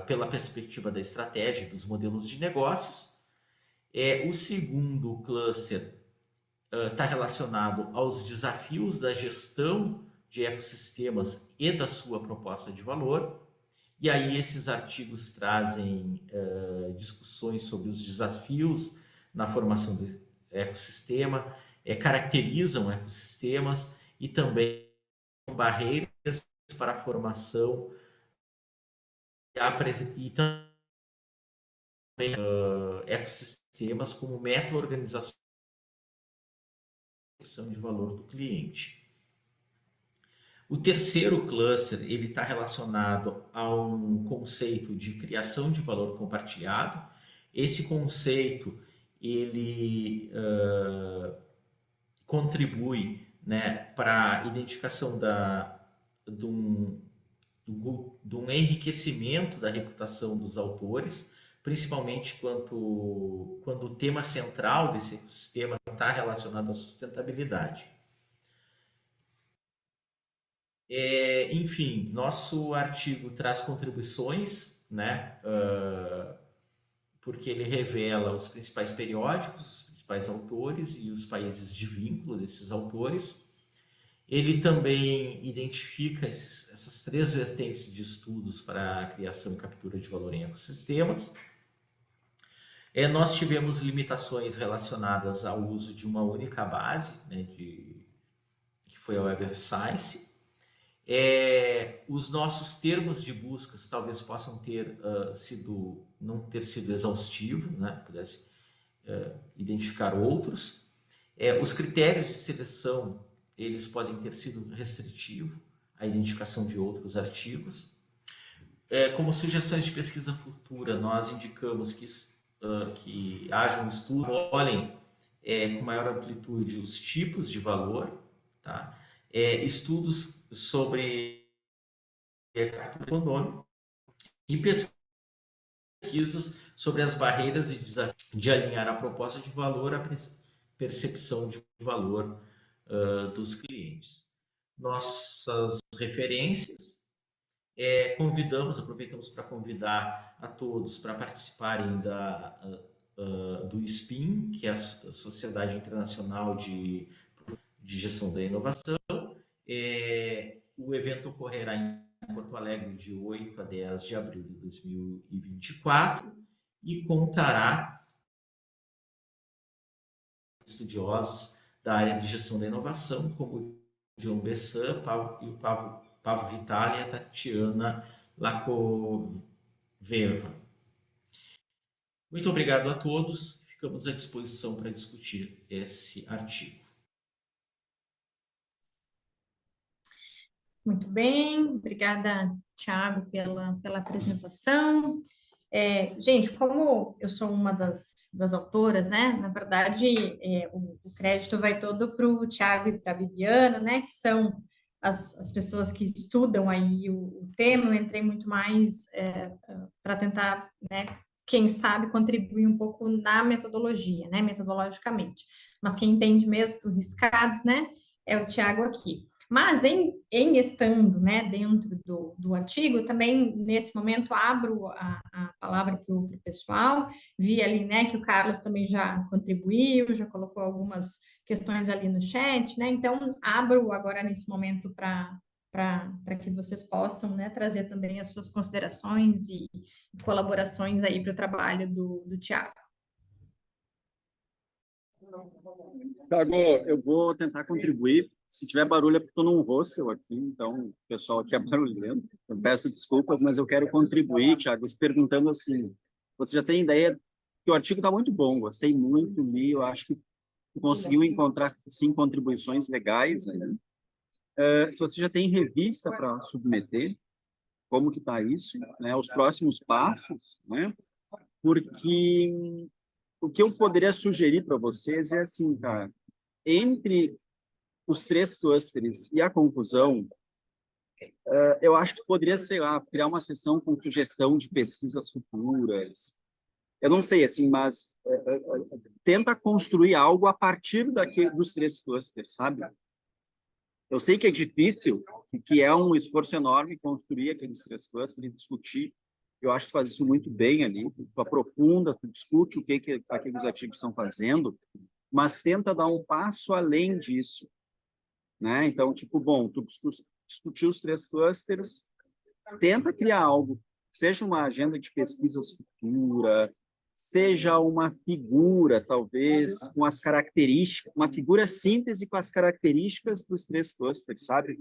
Speaker 12: pela perspectiva da estratégia e dos modelos de negócios. O segundo cluster está relacionado aos desafios da gestão de ecossistemas e da sua proposta de valor. E aí esses artigos trazem discussões sobre os desafios na formação do ecossistema, caracterizam ecossistemas e também barreiras para a formação e também ecossistemas como meta-organização de valor do cliente. O terceiro cluster ele está relacionado a um conceito de criação de valor compartilhado. Esse conceito ele contribui, né, para a identificação de um enriquecimento da reputação dos autores principalmente quando o tema central desse ecossistema está relacionado à sustentabilidade. Enfim, nosso artigo traz contribuições, né, porque ele revela os principais periódicos, os principais autores e os países de vínculo desses autores. Ele também identifica essas 3 vertentes de estudos para a criação e captura de valor em ecossistemas. Nós tivemos limitações relacionadas ao uso de uma única base, né, que foi a Web of Science. Os nossos termos de buscas talvez possam não ter sido exaustivos, né, pudesse identificar outros. Os critérios de seleção, eles podem ter sido restritivos à identificação de outros artigos. Como sugestões de pesquisa futura, nós indicamos que haja um estudo que olhem com maior amplitude os tipos de valor, tá? Estudos sobre captura econômica e pesquisas sobre as barreiras e desafios de alinhar a proposta de valor à percepção de valor dos clientes. Nossas referências, aproveitamos para convidar a todos para participarem do SPIN, que é a Sociedade Internacional de Gestão da Inovação. O evento ocorrerá em Porto Alegre de 8 a 10 de abril de 2024 e contará com estudiosos da área de gestão da inovação, como o John Bessan e o Pavo Vitale e a Tatiana Lacoveva. Muito obrigado a todos. Ficamos à disposição para discutir esse artigo.
Speaker 5: Muito bem, obrigada, Thiago, pela apresentação. Gente, como eu sou uma das autoras, né, na verdade, o crédito vai todo para o Thiago e para a Bibiana, né, que são as pessoas que estudam aí o tema. Eu entrei muito mais para tentar, né, quem sabe, contribuir um pouco na metodologia, né, metodologicamente. Mas quem entende mesmo do riscado, né, é o Thiago aqui. Mas em estando, né, dentro do artigo, eu também, nesse momento, abro a palavra para o pessoal. Vi ali, né, que o Carlos também já contribuiu, já colocou algumas questões ali no chat, né? Então, abro agora nesse momento para que vocês possam, né, trazer também as suas considerações e colaborações aí para o trabalho do Thiago.
Speaker 13: Thiago, eu vou tentar contribuir. Se tiver barulho é porque estou num hostel aqui, então o pessoal aqui é barulhento. Eu peço desculpas, mas eu quero contribuir, Thiago, perguntando assim, você já tem ideia que o artigo está muito bom, gostei muito, li, eu acho que conseguiu encontrar, sim, contribuições legais aí. Se você já tem revista para submeter, como que está isso, né? Os próximos passos, né? Porque o que eu poderia sugerir para vocês é assim, cara, entre os 3 clusters e a conclusão, eu acho que poderia, sei lá, criar uma sessão com sugestão de pesquisas futuras. Eu não sei, assim, mas tenta construir algo a partir dos 3 clusters, sabe? Eu sei que é difícil, que é um esforço enorme construir aqueles 3 clusters e discutir. Eu acho que faz isso muito bem ali. Tu aprofunda, tu discute o que aqueles artigos estão fazendo, mas tenta dar um passo além disso, né? Então, tipo, bom, tu discutiu os 3 clusters, tenta criar algo, seja uma agenda de pesquisas futura, seja uma figura, talvez, com as características, uma figura síntese com as características dos 3 clusters, sabe?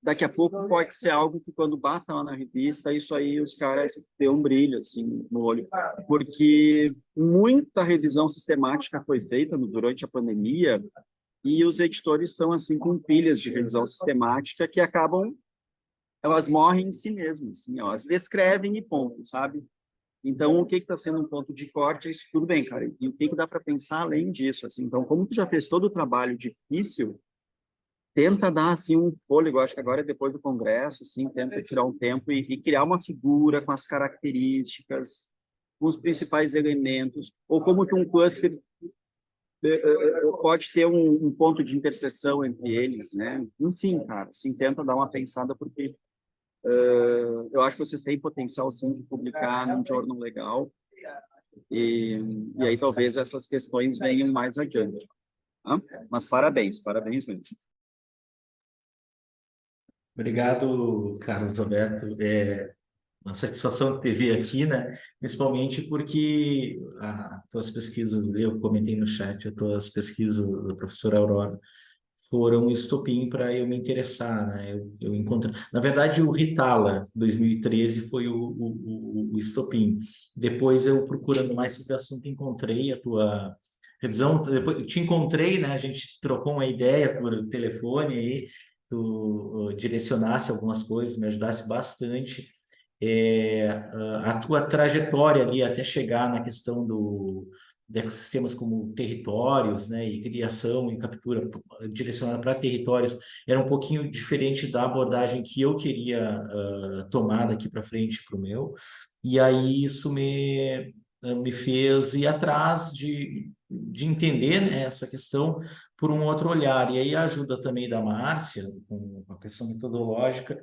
Speaker 13: Daqui a pouco pode ser algo que, quando bata lá na revista, isso aí os caras dão um brilho, assim, no olho. Porque muita revisão sistemática foi feita durante a pandemia e os editores estão, assim, com pilhas de revisão sistemática que acabam, elas morrem em si mesmas, assim, elas descrevem e ponto, sabe? Então, o que está sendo um ponto de corte é isso, tudo bem, cara, e o que dá para pensar além disso, assim? Então, como tu já fez todo o trabalho difícil, tenta dar, assim, um fôlego, acho que agora é depois do congresso, assim, tenta tirar um tempo e criar uma figura com as características, com os principais elementos, ou como que um cluster pode ter um ponto de interseção entre eles, né? Enfim, cara, assim, tenta dar uma pensada, porque eu acho que vocês têm potencial, sim, de publicar num jornal legal, e aí talvez essas questões venham mais adiante. Tá? Mas parabéns mesmo.
Speaker 11: Obrigado, Carlos Alberto. É uma satisfação te ver aqui, né? Principalmente porque as tuas pesquisas, eu comentei no chat, as tuas pesquisas da professora Aurora foram um estopim para eu me interessar, né? Eu encontrei, na verdade, o Ritala 2013 foi o estopim. Depois eu procurando mais sobre o assunto encontrei a tua revisão. Depois eu te encontrei, né? A gente trocou uma ideia por telefone aí, tu direcionasse algumas coisas, me ajudasse bastante. A tua trajetória ali até chegar na questão de ecossistemas como territórios, né, e criação e captura direcionada para territórios, era um pouquinho diferente da abordagem que eu queria tomar daqui para frente para o meu, e aí isso me fez ir atrás de entender, né, essa questão por um outro olhar, e aí a ajuda também da Márcia, com a questão metodológica,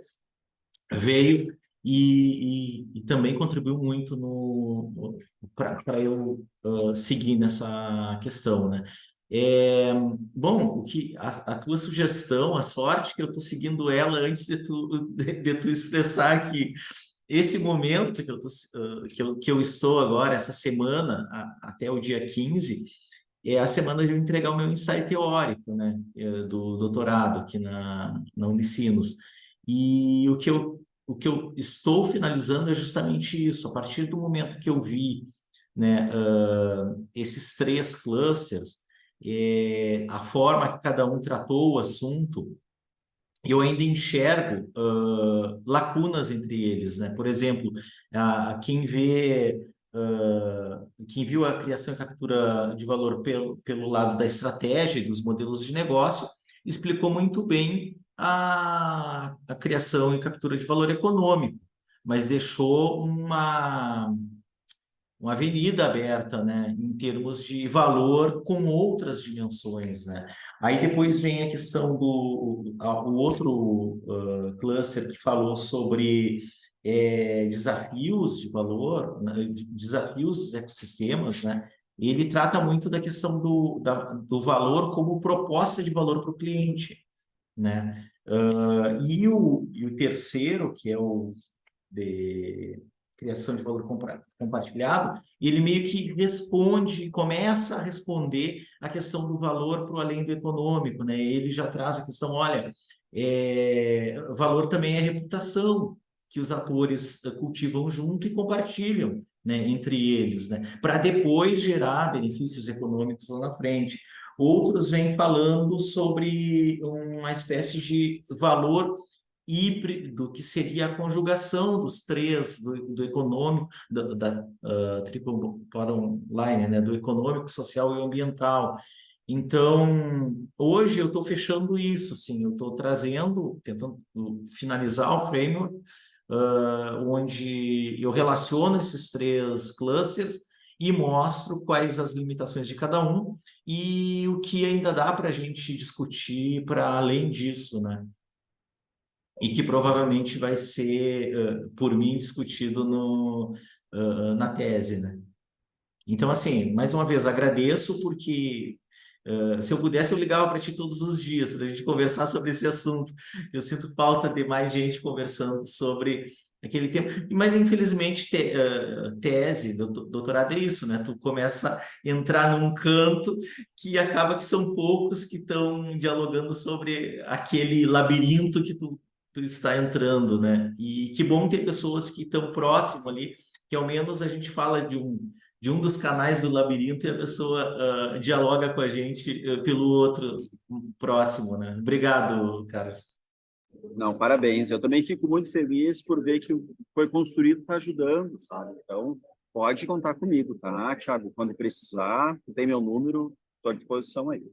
Speaker 11: veio e também contribuiu muito para eu seguir nessa questão, né? Bom, a tua sugestão, a sorte que eu estou seguindo ela antes de tu expressar que esse momento que eu estou agora, essa semana, até o dia 15, é a semana de eu entregar o meu ensaio teórico, né, do doutorado aqui na Unicinos. E o que eu estou finalizando é justamente isso. A partir do momento que eu vi, né, esses 3 clusters, a forma que cada um tratou o assunto, eu ainda enxergo lacunas entre eles, né? Por exemplo, quem viu a criação e captura de valor pelo lado da estratégia e dos modelos de negócio, explicou muito bem a criação e captura de valor econômico, mas deixou uma avenida aberta, né, em termos de valor com outras dimensões, né? Aí depois vem a questão o outro cluster que falou sobre desafios de valor, né, desafios dos ecossistemas, né? Ele trata muito da questão do valor como proposta de valor para o cliente, né? E o terceiro, que é o de criação de valor compartilhado, ele meio que começa a responder a questão do valor para o além do econômico, né? Ele já traz a questão, olha, valor também é reputação que os atores cultivam junto e compartilham, né, entre eles, né, para depois gerar benefícios econômicos lá na frente. Outros vêm falando sobre uma espécie de valor híbrido, que seria a conjugação dos 3, do econômico, da triple bottom line, né, do econômico, social e ambiental. Então, hoje eu estou fechando isso, assim, eu estou tentando finalizar o framework, onde eu relaciono esses 3 clusters e mostro quais as limitações de cada um e o que ainda dá para a gente discutir para além disso, né? E que provavelmente vai ser, por mim, discutido na tese, né? Então, assim, mais uma vez, agradeço porque se eu pudesse, eu ligava para ti todos os dias para a gente conversar sobre esse assunto. Eu sinto falta de mais gente conversando sobre aquele tema. Mas, infelizmente, tese, doutorado é isso, né? Tu começa a entrar num canto que acaba que são poucos que estão dialogando sobre aquele labirinto que tu está entrando, né? E que bom ter pessoas que estão próximo ali, que ao menos a gente fala de um dos canais do labirinto e a pessoa dialoga com a gente pelo outro próximo, né? Obrigado, Carlos.
Speaker 13: Não, parabéns. Eu também fico muito feliz por ver que foi construído para ajudando, sabe? Então, pode contar comigo, tá, Thiago? Quando precisar, tem meu número, estou à disposição aí.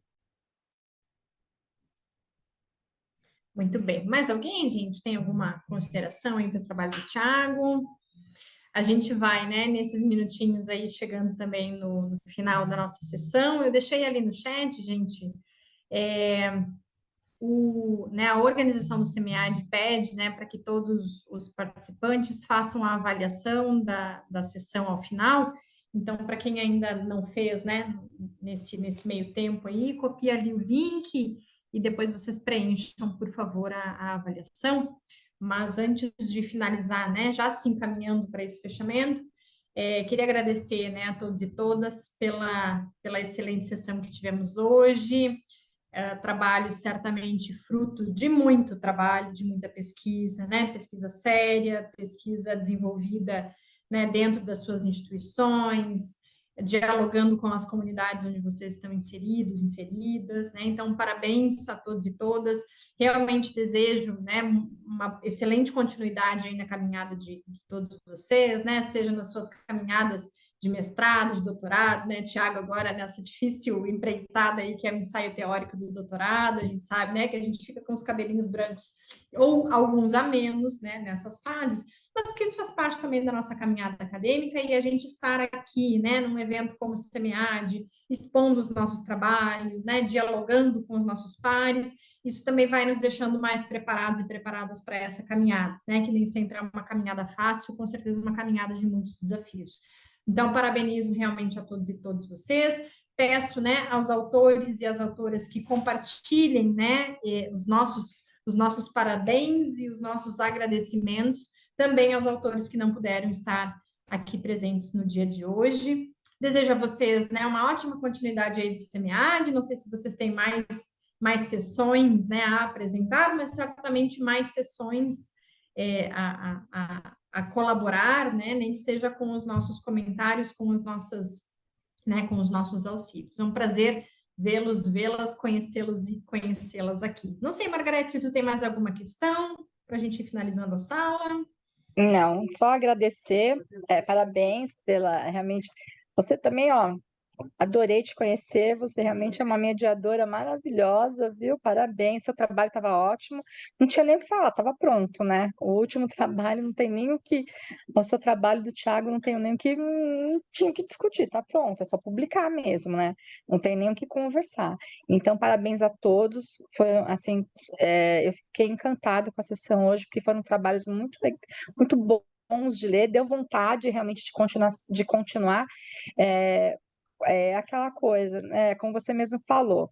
Speaker 5: Muito bem. Mais alguém, gente? Tem alguma consideração aí para o trabalho do Thiago? A gente vai, né, nesses minutinhos aí, chegando também no final da nossa sessão. Eu deixei ali no chat, gente, né, a organização do SEMEAD pede, né, para que todos os participantes façam a avaliação da sessão ao final. Então, para quem ainda não fez, né, nesse meio tempo aí, copia ali o link e depois vocês preencham, por favor, a avaliação. Mas antes de finalizar, né, já se encaminhando para esse fechamento, queria agradecer, né, a todos e todas pela excelente sessão que tivemos hoje. Trabalho certamente fruto de muito trabalho, de muita pesquisa, né? Pesquisa séria, pesquisa desenvolvida, né, dentro das suas instituições, dialogando com as comunidades onde vocês estão inseridos, inseridas, né? Então, parabéns a todos e todas. Realmente desejo, né, uma excelente continuidade aí na caminhada de todos vocês, né? Seja nas suas caminhadas de mestrado, de doutorado, né, Tiago, agora nessa difícil empreitada aí, que é o ensaio teórico do doutorado, a gente sabe, né, que a gente fica com os cabelinhos brancos, ou alguns a menos, né, nessas fases, mas que isso faz parte também da nossa caminhada acadêmica, e a gente estar aqui, né, num evento como o SEMEAD, expondo os nossos trabalhos, né, dialogando com os nossos pares, isso também vai nos deixando mais preparados e preparadas para essa caminhada, né, que nem sempre é uma caminhada fácil, com certeza uma caminhada de muitos desafios. Então, parabenizo realmente a todos e todas vocês. Peço, né, aos autores e às autoras que compartilhem, né, os nossos parabéns e os nossos agradecimentos, também aos autores que não puderam estar aqui presentes no dia de hoje. Desejo a vocês, né, uma ótima continuidade aí do SEMEAD. Não sei se vocês têm mais sessões, né, a apresentar, mas certamente mais sessões a colaborar, né, nem que seja com os nossos comentários, com as nossas, né, com os nossos auxílios. É um prazer vê-los, vê-las, conhecê-los e conhecê-las aqui. Não sei, Margarete, se tu tem mais alguma questão para a gente ir finalizando a sala.
Speaker 2: Não, só agradecer, parabéns realmente, você também, ó, adorei te conhecer, você realmente é uma mediadora maravilhosa, viu? Parabéns, seu trabalho estava ótimo. Não tinha nem o que falar, estava pronto, né? O último trabalho não tem nem o que. O seu trabalho do Thiago não tem nem o que. Não tinha o que discutir, tá pronto, é só publicar mesmo, né? Não tem nem o que conversar. Então, parabéns a todos. Foi assim, eu fiquei encantada com a sessão hoje, porque foram trabalhos muito bons de ler, deu vontade realmente de continuar. É aquela coisa, né? Como você mesmo falou,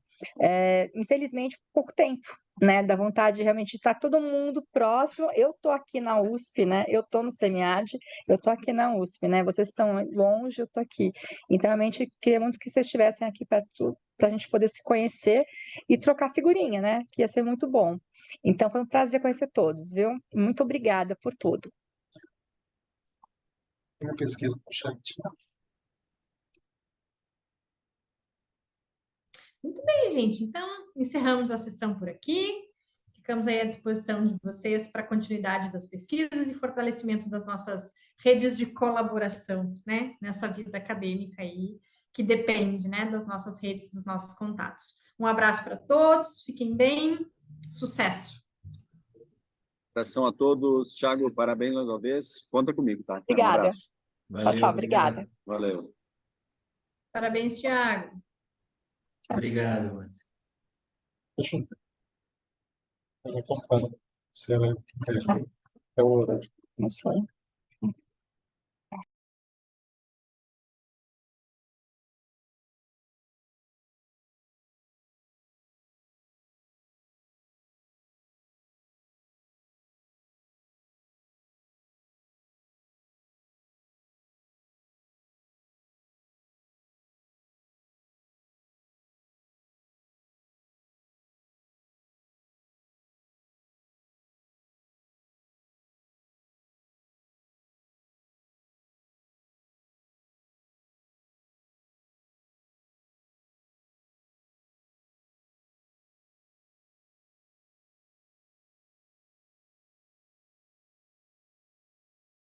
Speaker 2: infelizmente pouco tempo, né? Dá vontade de realmente estar todo mundo próximo. Eu tô aqui na USP, né? Eu tô no SEMEAD, eu tô aqui na USP, né? Vocês estão longe, eu tô aqui. Então, realmente, queria muito que vocês estivessem aqui para a gente poder se conhecer e trocar figurinha, né? Que ia ser muito bom. Então, foi um prazer conhecer todos, viu? Muito obrigada por tudo.
Speaker 3: Tem uma pesquisa no chat.
Speaker 5: Muito bem, gente. Então, encerramos a sessão por aqui. Ficamos aí à disposição de vocês para a continuidade das pesquisas e fortalecimento das nossas redes de colaboração, né? Nessa vida acadêmica aí, que depende, né? Das nossas redes, dos nossos contatos. Um abraço para todos, fiquem bem, sucesso!
Speaker 13: Abração a todos. Thiago, parabéns mais uma vez. Conta comigo, tá? Um
Speaker 2: Obrigada.
Speaker 13: abraço.
Speaker 11: Valeu,
Speaker 2: Tchau, obrigada.
Speaker 13: Valeu.
Speaker 5: Parabéns, Thiago.
Speaker 11: Obrigado.
Speaker 3: Ela compara. Se ela é o horário.
Speaker 2: Não sei.